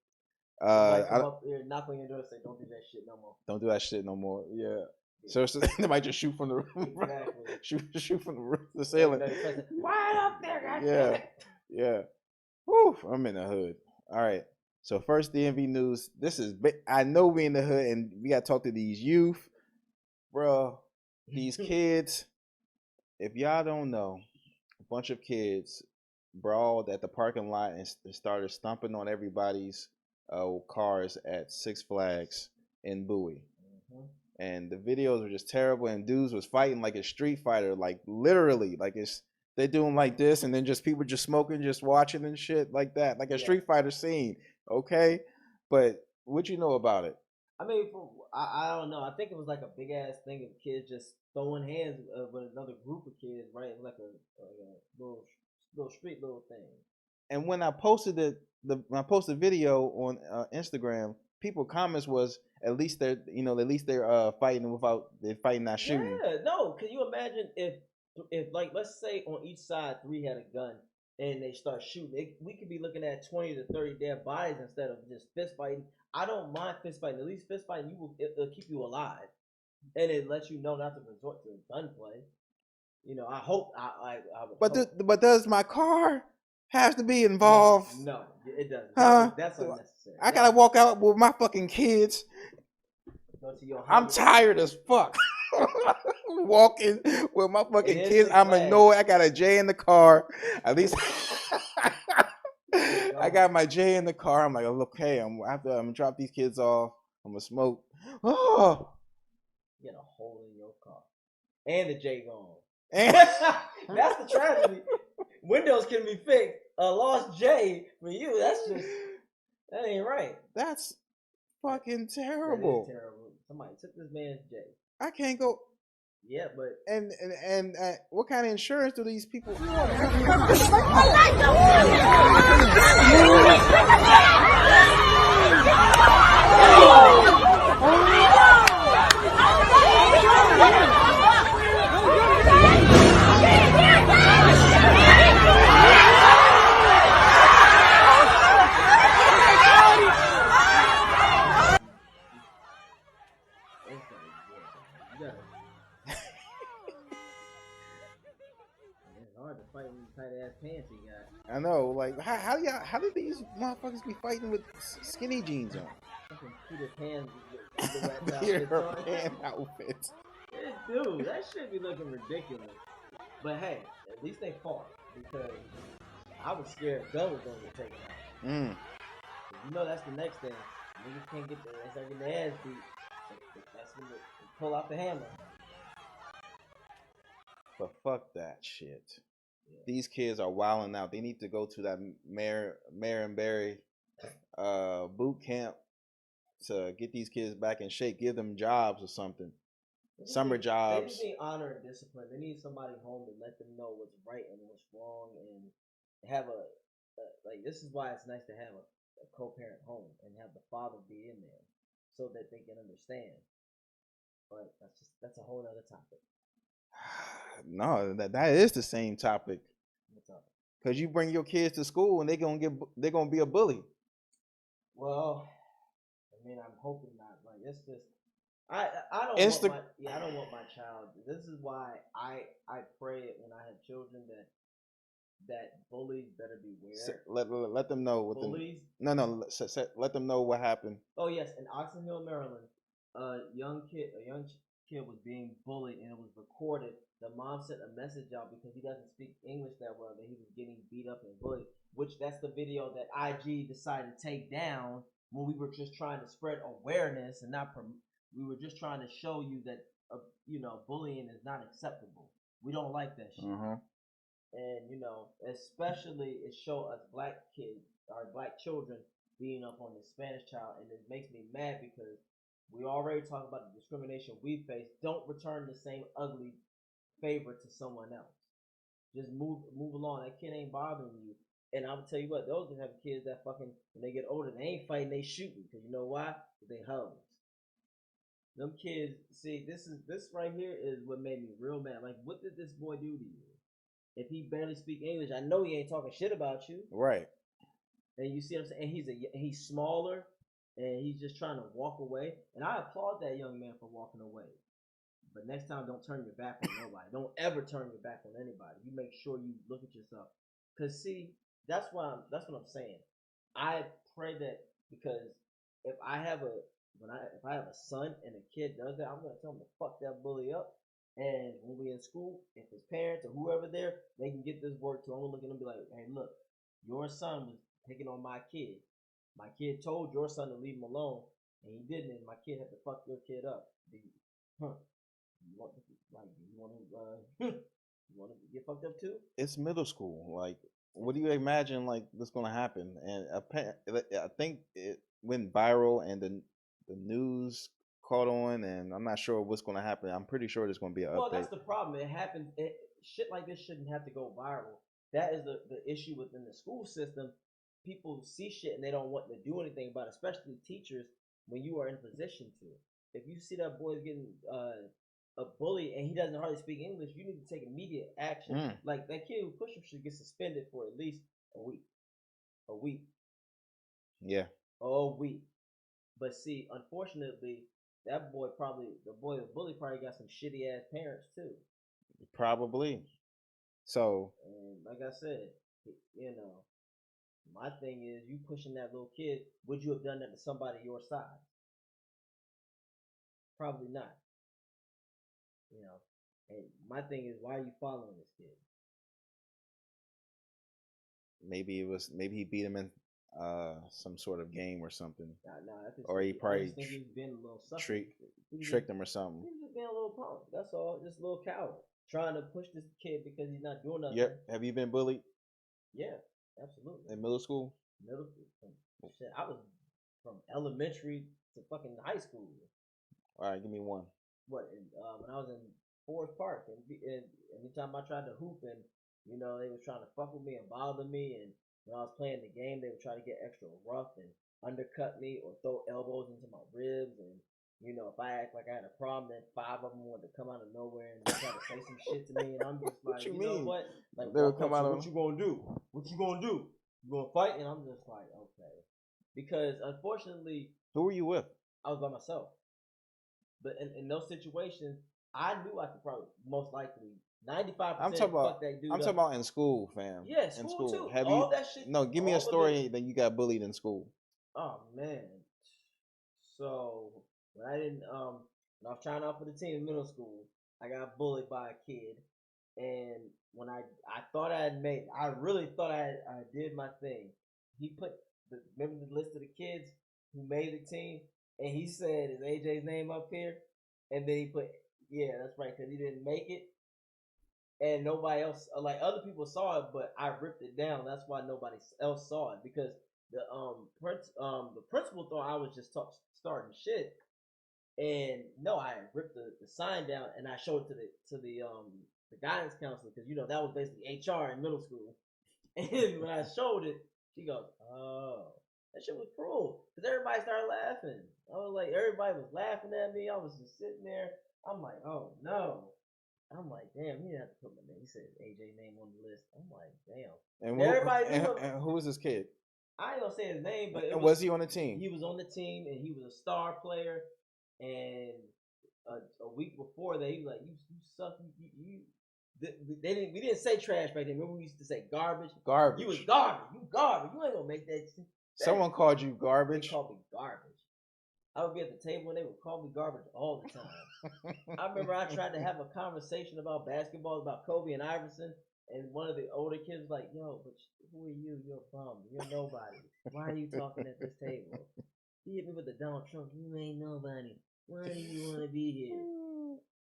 Come up here, knock on your door, and say, "Don't do that shit no more." Don't do that shit no more. Yeah. So they might just shoot from the roof. Exactly. shoot from the roof, the ceiling. Right up there, goddamn. Yeah. Woo, I'm in the hood. All right. So first DMV news. I know we in the hood and we got to talk to these youth, bro. These kids. If y'all don't know, a bunch of kids brawled at the parking lot and started stomping on everybody's cars at Six Flags in Bowie. And the videos were just terrible, and dudes was fighting like a Street Fighter, like literally, like they're doing like this, and then just people just smoking, just watching and shit like that, like a Street Fighter scene. Okay, but what you know about it? I mean, I don't know. I think it was like a big ass thing of kids just throwing hands with another group of kids, right? It was like a little street little thing. And when I posted when I posted video on Instagram, people comments was at least they're fighting not shooting. Yeah, no. Can you imagine if like let's say on each side 3 had a gun and they start shooting, we could be looking at 20 to 30 dead bodies instead of just fist fighting. I don't mind fist fighting. At least fist fighting it'll keep you alive, and it lets you know not to resort to gunplay. You know, I hope I but does my car have to be involved? No, it doesn't. Huh? That's unnecessary. I gotta walk out with my fucking kids. I'm tired as fuck. Walking with my fucking kids. I'm annoyed. I got a J in the car. At least I got my J in the car. I'm like, okay, I'm gonna drop these kids off. I'm gonna smoke. Oh, you get a hole in your car and the J gone. That's the tragedy. Windows can be fixed. A lost J for you. That ain't right. That's fucking terrible. That is terrible. Somebody took this man's J. I can't go. Yeah, but and what kind of insurance do these people? I know, like how do these motherfuckers be fighting with skinny jeans on? Peter Pan outfits. Dude, that shit be looking ridiculous. But hey, at least they fought because I was scared gun was gonna get taken out. You know that's the next thing. Niggas can't get their ass beat. That's when they pull out the hammer. But fuck that shit. Yeah. These kids are wilding out. They need to go to that Marion Barry boot camp to get these kids back in shape, give them jobs or something. They just Summer need- jobs. They just need honor and discipline. They need somebody home to let them know what's right and what's wrong, and have like this is why it's nice to have a co-parent home and have the father be in there so that they can understand. But that's a whole other topic. No, that is the same topic. What's up? Cause you bring your kids to school and they're gonna be a bully. Well, I mean, I'm hoping not. Like it's just I don't I don't want my child. This is why I pray when I have children that bullies better beware. Let them know what Bullies. let them know what happened. Oh yes, in Oxon Hill, Maryland, a young kid was being bullied and it was recorded. The mom sent a message out because he doesn't speak English that well that he was getting beat up and bullied. Which that's the video that IG decided to take down when we were just trying to spread awareness and not we were just trying to show you that bullying is not acceptable. We don't like that shit. Mm-hmm. And especially it show us black kids or black children being up on the Spanish child, and it makes me mad because we already talked about the discrimination we face. Don't return the same ugly favor to someone else. Just move along. That kid ain't bothering you. And I'm gonna tell you what, those that have kids that fucking when they get older, they ain't fighting, they shooting. Cause you know why? They hoes. Them kids, see, this right here is what made me real mad. Like, what did this boy do to you? If he barely speak English, I know he ain't talking shit about you. Right. And you see what I'm saying? And he's smaller, and he's just trying to walk away. And I applaud that young man for walking away. But next time, don't turn your back on nobody. Don't ever turn your back on anybody. You make sure you look at yourself. Cause see, that's what I'm saying. I pray that because if I have a son and a kid does that, I'm gonna tell him to fuck that bully up. And when we in school, if his parents or whoever there, they can get this work too. I'm gonna look at them and be like, hey, look, your son was picking on my kid. My kid told your son to leave him alone, and he didn't. And my kid had to fuck your kid up. You want to get fucked up too? It's middle school. Like, what do you imagine like this gonna happen? And I think it went viral, and the news caught on, and I'm not sure what's gonna happen. I'm pretty sure there's gonna be an update. Well, that's the problem. It happens. Shit like this shouldn't have to go viral. That is the issue within the school system. People see shit and they don't want to do anything about it, especially teachers when you are in position to. If you see that boy's getting a bully and he doesn't hardly speak English, you need to take immediate action. Like that kid who pushed him should get suspended for at least a week. A week. Yeah. A week. But see, unfortunately, the bully probably got some shitty ass parents too. Probably. So. And like I said, my thing is, you pushing that little kid. Would you have done that to somebody your size? Probably not. And my thing is, why are you following this kid? Maybe he beat him in some sort of game or something. Or he probably he's been a little tricked him or something. He's just being a little punk. That's all. Just a little coward trying to push this kid because he's not doing nothing. Yep. Have you been bullied? Yeah, absolutely. In middle school? Middle school. Shit, I was from elementary to fucking high school. All right, give me one. What? When I was in Forest Park, and anytime I tried to hoop, and they was trying to fuck with me and bother me, and when I was playing the game, they would try to get extra rough and undercut me or throw elbows into my ribs, and if I act like I had a problem, then 5 of them wanted to come out of nowhere and try to say some shit to me, and I'm just like, what you mean? Know what? Like, they would come out. What you gonna do? What you gonna do? You gonna fight? And I'm just like, okay, because unfortunately, who were you with? I was by myself. But in those situations, I knew I could probably most likely 95%. Fuck that dude. I'm talking about in school, fam. Yeah, school too. Have all you? That shit. No, give me a story that you got bullied in school. Oh man. So when when I was trying out for the team in middle school, I got bullied by a kid, and when I thought I had made, I really thought I did my thing. He put remember the list of the kids who made the team, and he said, "Is AJ's name up here?" And then he put, "Yeah, that's right," because he didn't make it, and nobody else, like other people saw it, but I ripped it down. That's why nobody else saw it, because the principal thought I was just starting shit, and no, I ripped the sign down and I showed it to the guidance counselor because that was basically HR in middle school. And when I showed it, she goes, "Oh, that shit was cruel," because everybody started laughing. I was like, everybody was laughing at me. I was just sitting there. I'm like, oh no. I'm like, damn, he didn't have to put my name. He said AJ name on the list. I'm like, damn. And Everybody knew him. and who was this kid? I ain't gonna say his name, but And was he on the team? He was on the team, and he was a star player. And a week before that, he was like, "You suck. We didn't say trash back then. Remember we used to say garbage. Garbage. You was garbage. You garbage. You ain't gonna make that." Someone called you garbage. They called me garbage. I would be at the table and they would call me garbage all the time. I remember I tried to have a conversation about basketball, about Kobe and Iverson, and one of the older kids was like, "Yo, but who are you? You're a bum. You're nobody. Why are you talking at this table?" He hit me with the Donald Trump. "You ain't nobody. Why do you want to be here?"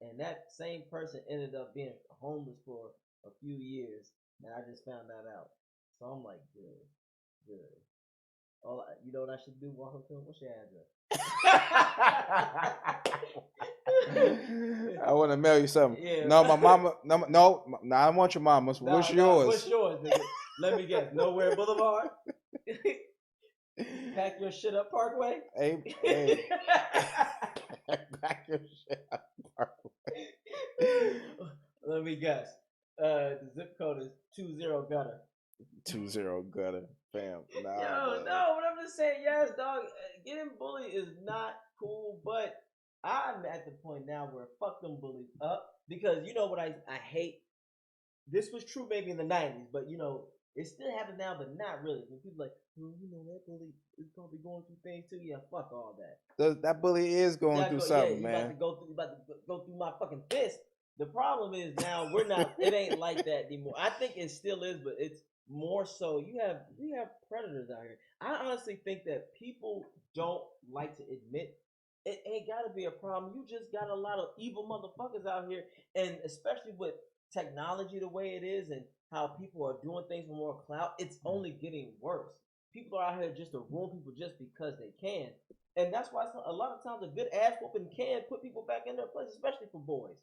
And that same person ended up being homeless for a few years, and I just found that out. So I'm like, good. You know what I should do? Walk up to him. What's your address? I want to mail you something. Yeah. No, my mama. No, I don't want your mama's. What's yours? What's yours, nigga? Let me guess. Nowhere Boulevard. Pack your shit up, Parkway. Hey. Pack your shit up, Parkway. Let me guess. The zip code is 20 gutter. 20 gutter, fam. Nah, Yo, no, but I'm just saying, yes, dog. Getting bullied is not cool, but I'm at the point now where fuck them bullies up, because you know what I hate. This was true maybe in the 90s, but it still happens now, but not really. When people like, well, that bully is probably going through things too. Yeah, fuck all that. That bully is going through something, man. About to go through my fucking fist. The problem is now we're not. It ain't like that anymore. I think it still is, but it's more so. We have predators out here. I honestly think that people don't like to admit it ain't got to be a problem. You just got a lot of evil motherfuckers out here, and especially with technology the way it is, and how people are doing things for more clout, it's only getting worse. People are out here just to ruin people just because they can, and that's why a lot of times a good ass whooping can put people back in their place, especially for boys.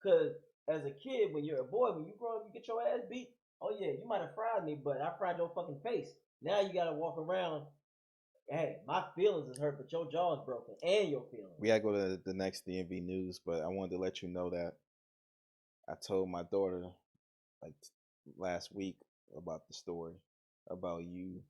Because as a kid, when you're a boy, when you grow up, you get your ass beat. Oh yeah, you might have fried me, but I fried your fucking face. Now you gotta walk around. Hey, my feelings is hurt, but your jaw is broken, and your feelings. We gotta go to the next DMV news, but I wanted to let you know that I told my daughter like last week about the story about you,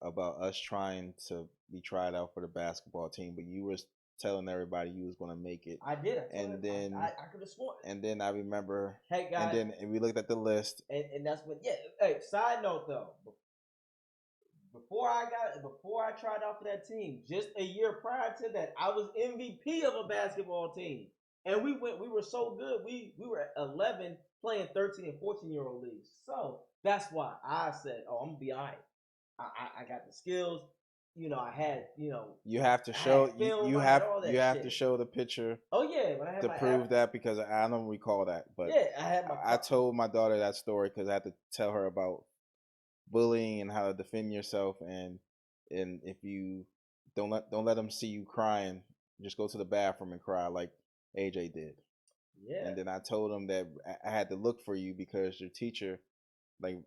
about us trying to be tried out for the basketball team, but you were telling everybody you was gonna make it. I did. And then I could have sworn. And then I remember. Hey guys. And we looked at the list. And that's what. Yeah. Hey. Side note though. Before I tried out for that team, just a year prior to that, I was MVP of a basketball team, and we were so good. We were 11 playing 13 and 14-year-old leagues. So that's why I said, "Oh, I'm gonna be all right. I got the skills." I had, You have to show you have to show the picture. Oh yeah, when I had to prove that, because I don't recall that, but yeah, I told my daughter that story because I had to tell her about bullying and how to defend yourself, and if you don't let them see you crying, just go to the bathroom and cry like AJ did. Yeah. And then I told him that I had to look for you because your teacher, like,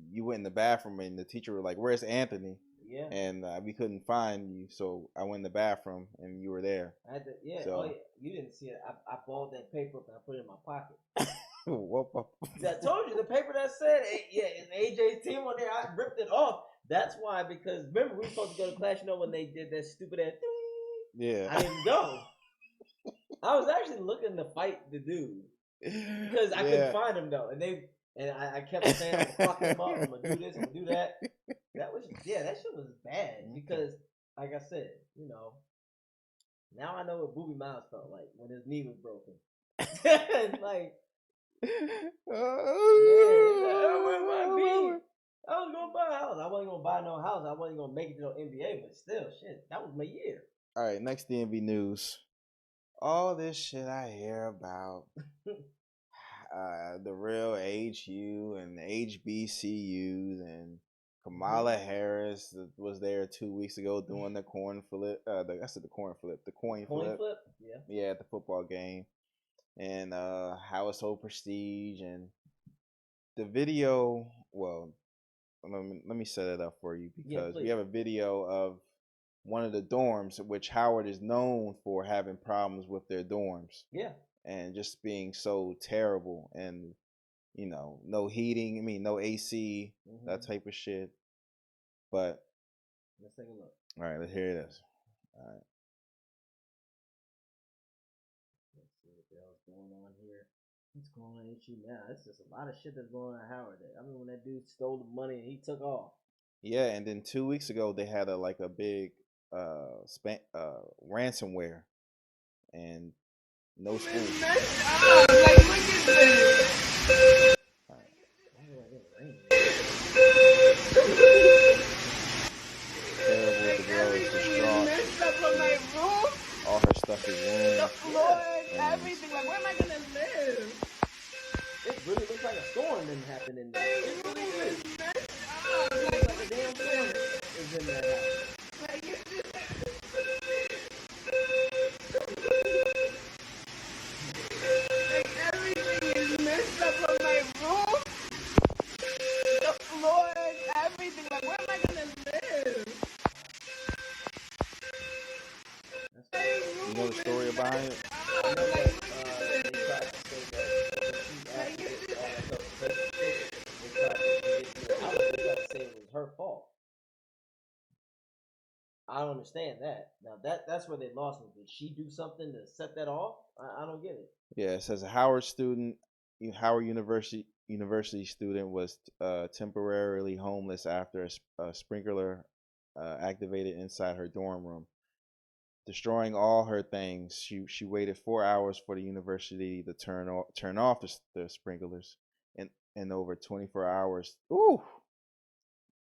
you went in the bathroom and the teacher was like, "Where's Anthony?" Yeah. And we couldn't find you, so I went in the bathroom and you were there. I had to, yeah. So, yeah. You didn't see it. I balled that paper up and I put it in my pocket. I told you the paper that said, it's AJ's team on there. I ripped it off. That's why, because remember we were supposed to go to class. When they did that stupid ass. Yeah. I didn't go. I was actually looking to fight the dude because I couldn't find him though, and I kept saying, "I'm gonna fuck him up. I'm gonna do this. I'm gonna do that." That shit was bad because, like I said, now I know what Booby Miles felt like when his knee was broken. Like, where my be? I was gonna buy a house. I wasn't gonna buy no house. I wasn't gonna make it to no NBA, but still, shit, that was my year. All right, next DMV news. All this shit I hear about the real HU and HBCUs and Kamala Harris was there 2 weeks ago doing the coin flip. The coin Coin flip. flip? Yeah. Yeah, at the football game, and how it's so prestige and the video. Well, let me set it up for you because we have a video of one of the dorms, which Howard is known for having problems with their dorms. Yeah. And just being so terrible, and no heating. I mean, no AC, that type of shit. But let's take a look. All right, let's hear this. All right. Let's see what the hell's going on here. What's going on with you now? It's just a lot of shit that's going on at Howard. I mean, when that dude stole the money and he took off. Yeah, and then 2 weeks ago they had a big ransomware, and no school. Like, look at this. All right. Terrible. The girl is distraught. All her stuff is ruined. The floor, everything. Like, where am I gonna live? It really looks like a storm didn't happen in there. It really is. It looks like a damn storm is in that house. Like, everything is messed up on my roof. The floor, everything. Like, where am I gonna live? You know the story behind it? I know that they tried to say that she acted all that stuff. They tried to say it was her fault. I don't understand that. Now that's where they lost me. Did she do something to set that off? I don't get it. Yeah, it says a Howard University student was temporarily homeless after a sprinkler activated inside her dorm room, destroying all her things. She waited 4 hours for the university to turn off the sprinklers, and over 24 hours.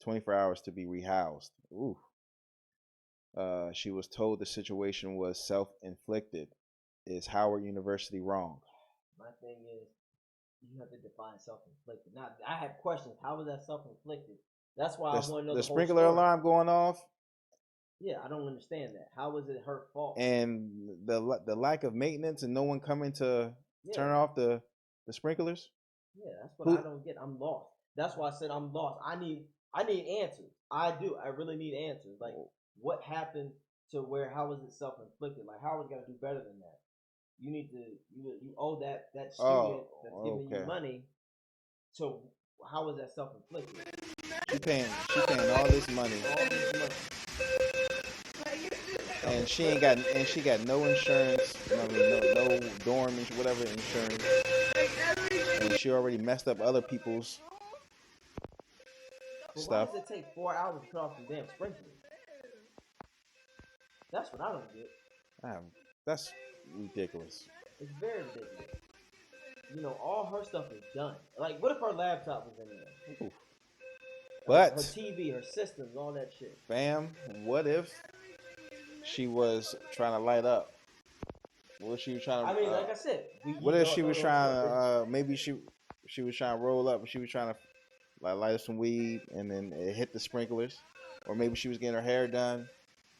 24 hours to be rehoused. She was told the situation was self-inflicted. Is Howard University wrong? My thing is, you have to define self-inflicted. Now, I have questions. How is that self-inflicted? That's why I want to know the sprinkler alarm going off. Yeah, I don't understand that. How is it her fault? And the lack of maintenance and no one coming to turn off the sprinklers. Yeah, that's what I don't get. I'm lost. That's why I said I'm lost. I need answers. I do. I really need answers. Like, what happened to where? How is it self-inflicted? Like, Howard's got to do better than that. You need to. You owe that student that's giving you money. So how is that self-inflicted? She paying all this money. And she got no insurance. No dorm, whatever insurance. And she already messed up other people's stuff. Why does it take 4 hours to cut off the damn sprinklers? That's what I don't get. That's ridiculous. It's very ridiculous. All her stuff is done. Like, what if her laptop was in there? But her TV, her systems, all that shit. Fam, what if she was trying to light up? What if she was trying to? I mean, like I said, what if she was trying to? Maybe she was trying to roll up, and she was trying to light up some weed, and then it hit the sprinklers, or maybe she was getting her hair done,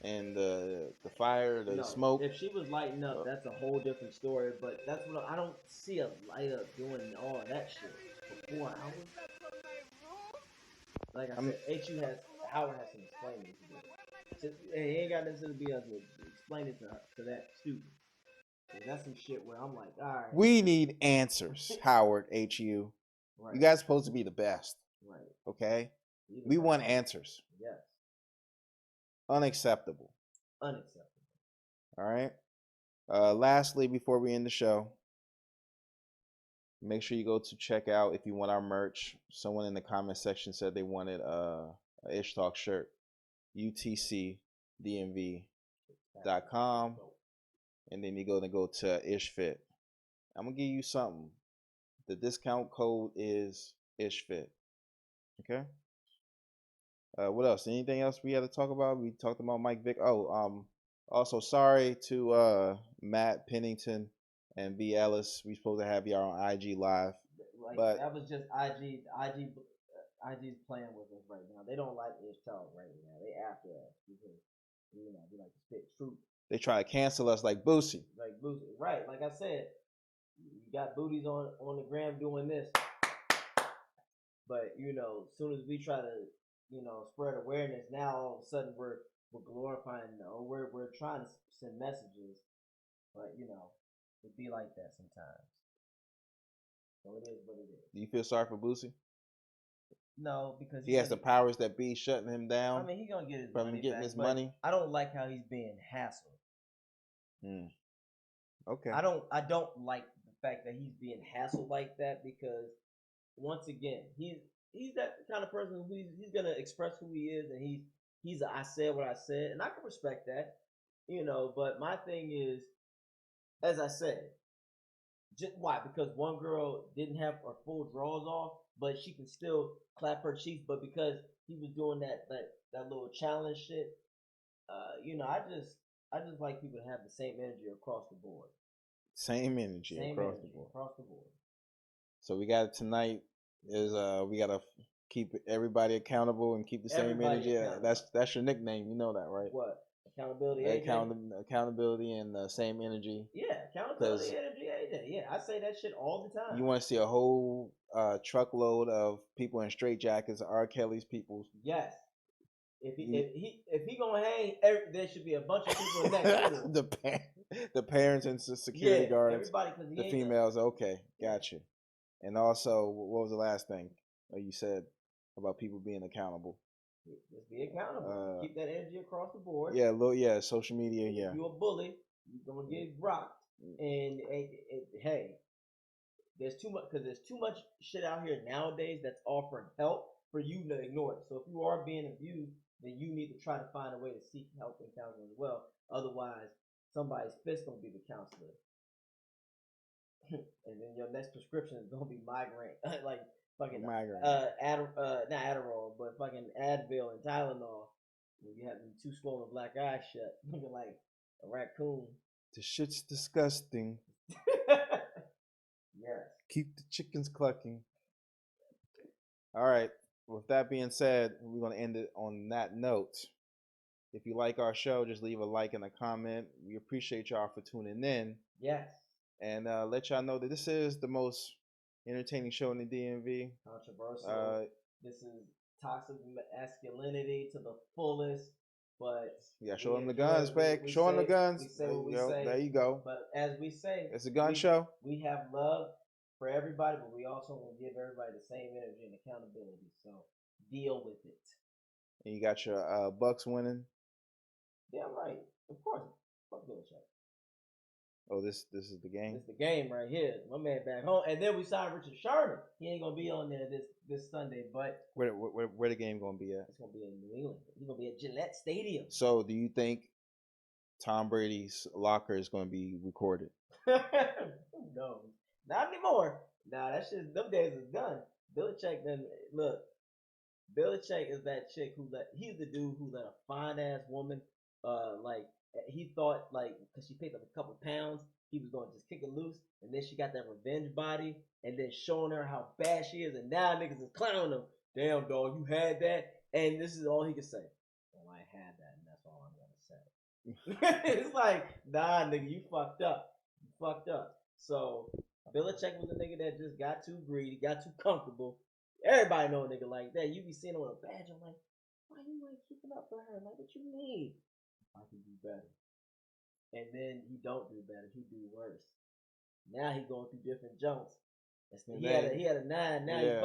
and the fire, the smoke. If she was lighting up, that's a whole different story. But that's what I don't see a light up doing all of that shit for 4 hours. Like I said, Howard has some explaining to do. He ain't got nothing to be able to explain it to that student. That's some shit where I'm like, all right. We need answers, Howard HU. Right. You guys are supposed to be the best. Right. Okay? We want answers. Yes. Unacceptable. All right? Lastly, before we end the show, make sure you go to check out if you want our merch. Someone in the comment section said they wanted a Ishtalk shirt. UTCDMV.com. And then you go to IshFit. I'm going to give you something. The discount code is IshFit. Okay? What else? Anything else we had to talk about? We talked about Mike Vick. Also sorry to Matt Pennington and V. Ellis. We supposed to have y'all on IG Live. Like, but that was just IG IG's playing with us right now. They don't like Ishtalk right now. They after us because we like to spit truth. They try to cancel us like Boosie. Like Boosie, right? Like I said, you got booties on the gram doing this, but as soon as we try to spread awareness, now all of a sudden we're glorifying. We're trying to send messages, but it be like that sometimes. So it is what it is. Do you feel sorry for Boosie? No, because he has the powers that be shutting him down. I mean, he's gonna get his from money getting back, his but money. I don't like how he's being hassled. Okay. I don't like the fact that he's being hassled like that because once again, he's that kind of person who he's gonna express who he is, and he's I said what I said, and I can respect that, But my thing is, as I said, just why? Because one girl didn't have her full drawers off, but she can still clap her cheeks. But because he was doing that little challenge shit, I just like people to have the same energy across the board. Same energy across the board. Across the board. So we got it tonight. Is we gotta keep everybody accountable and keep the same energy. That's your nickname. You know that, right? What? Accountability. Accountability and the same energy. Yeah, accountability, energy, AJ. Yeah, I say that shit all the time. You want to see a whole truckload of people in straitjackets, R. Kelly's people. Yes. If he gonna hang, there should be a bunch of people next to him. the parents and security guards. Everybody, because the females. Okay, gotcha. And also, what was the last thing you said about people being accountable? Just be accountable. Keep that energy across the board. Yeah, social media. Yeah. If you're a bully, you're gonna get rocked. And hey, there's too much shit out here nowadays that's offering help for you to ignore it. So if you are being abused, then you need to try to find a way to seek help and counseling as well. Otherwise, somebody's fist gonna be the counselor. And then your next prescription is gonna be migraine, like fucking migraine. Not Adderall, but fucking Advil and Tylenol. When you have them two swollen black eyes shut, looking like a raccoon. The shit's disgusting. Yes. Keep the chickens clucking. All right. With that being said, we're gonna end it on that note. If you like our show, just leave a like and a comment. We appreciate y'all for tuning in. Yes. And let y'all know that this is the most entertaining show in the DMV. Controversial. This is toxic masculinity to the fullest. But yeah, show them the guns, back. Show them the guns. We say what we say. There you go. But as we say, it's a gun show. We have love for everybody, but we also want to give everybody the same energy and accountability. So deal with it. And you got your Bucks winning. Damn right. Of course. Fuck Belichick. Oh, this is the game? This is the game right here. My man back home. And then we signed Richard Sherman. He ain't gonna be on there this Sunday, but where the game gonna be at? It's gonna be in New England. He's gonna be at Gillette Stadium. So do you think Tom Brady's locker is gonna be recorded? Who knows? Not anymore. Nah, that shit, them days is done. Belichick Belichick is that chick he's the dude who let a fine ass woman he thought because she picked up a couple pounds, he was going to just kick her loose, and then she got that revenge body, and then showing her how bad she is, and now niggas is clowning him. Damn, dog, you had that, and this is all he can say. Well, I had that, and that's all I'm gonna say. It's like, nah, nigga, you fucked up. You fucked up. So Belichick was a nigga that just got too greedy, got too comfortable. Everybody know a nigga like that. You be seeing him with a badge. I'm like, why you ain't keeping up for her? Like, what you mean? I can do better. And then he don't do better. He do worse. Now he going through different jumps. He had a 9. Now he's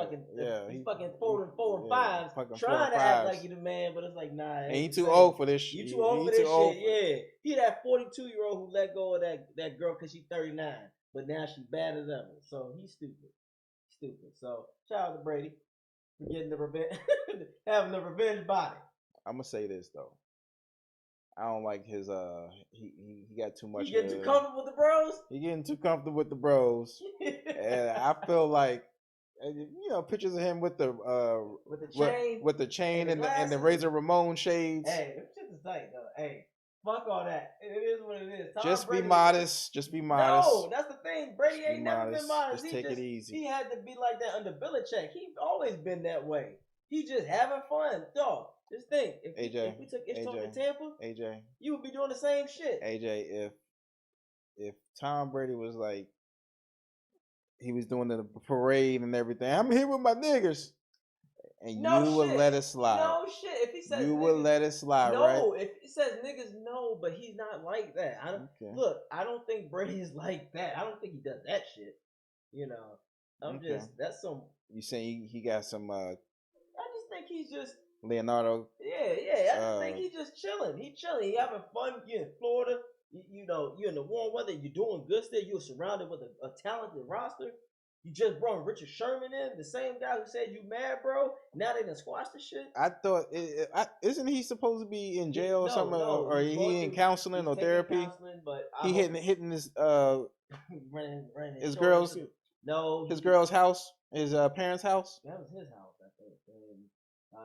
fucking 4 and 5s, trying to act like he the man, but it's like, nah. And he too old for this shit. You too old for this shit. Yeah. He that 42-year-old who let go of that girl because she's 39, but now she bad as ever. So he's stupid. So shout out to Brady for getting the revenge, having the revenge body. I'm gonna say this though. I don't like his he got too much. He getting too comfortable with the bros? He getting too comfortable with the bros. And I feel like pictures of him with the chain and the Razor Ramon shades. Hey, them shit is tight though. Hey, fuck all that. It is what it is. Just be modest. No, that's the thing. Brady ain't never been modest. Just take it easy. He had to be like that under Belichick. He always been that way. He just having fun, dog. Just think, if AJ, we took Ishtalk AJ, to Tampa, AJ, you would be doing the same shit. AJ. If Tom Brady was like, he was doing the parade and everything, I'm here with my niggers, and No you would shit. let it slide. No shit. If he says You niggas, would let it slide, no, right? if he says niggas, no, but he's not like that. I don't look. I don't think Brady's like that. I don't think he does that shit. You know, I'm just that's some. You saying he got some? I just think he's just Leonardo. Yeah. I just think he's just chilling. He chilling. He having fun. You in Florida. You know, you're in the warm weather. You're doing good still. You're surrounded with a talented roster. You just brought Richard Sherman in, the same guy who said you mad, bro. Now they done squashed the shit. I thought, isn't he supposed to be in jail or something, or he in counseling or therapy? Counseling, but he hitting his running his girls, his girl's house, his parents' house. That was his house, I think.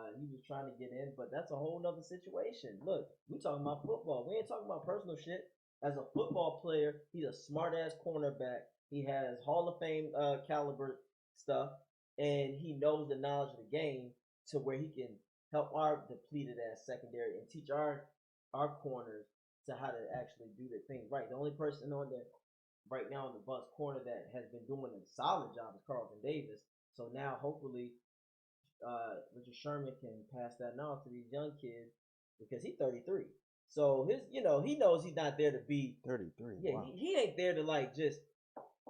And he was trying to get in, but that's a whole nother situation. Look, we talking about football. We ain't talking about personal shit. As a football player, he's a smart ass cornerback. He has Hall of Fame caliber stuff, and he knows the knowledge of the game to where he can help our depleted ass secondary and teach our corners to how to actually do the things right. The only person on there right now in the Bucs corner that has been doing a solid job is Carlton Davis. So now hopefully Richard Sherman can pass that on to these young kids because he's 33. So his, he knows he's not there to be 33. Yeah, wow. He ain't there to just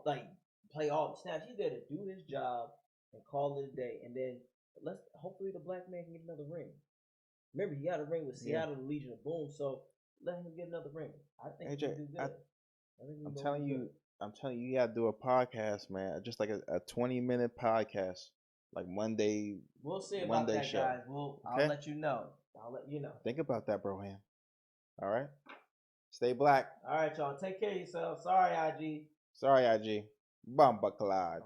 play all the snaps. He's there to do his job and call it a day. And then hopefully the black man can get another ring. Remember, he got a ring with Seattle, the Legion of Boom. So let him get another ring. I think AJ, he'll do good. I'm telling you, you gotta do a podcast, man. Just like a 20-minute podcast, like Monday. We'll see about Monday that, show. Guys. I'll let you know. Think about that, Broham. All right. Stay black. All right, y'all. Take care of yourself. Sorry, IG. Bumba Clyde.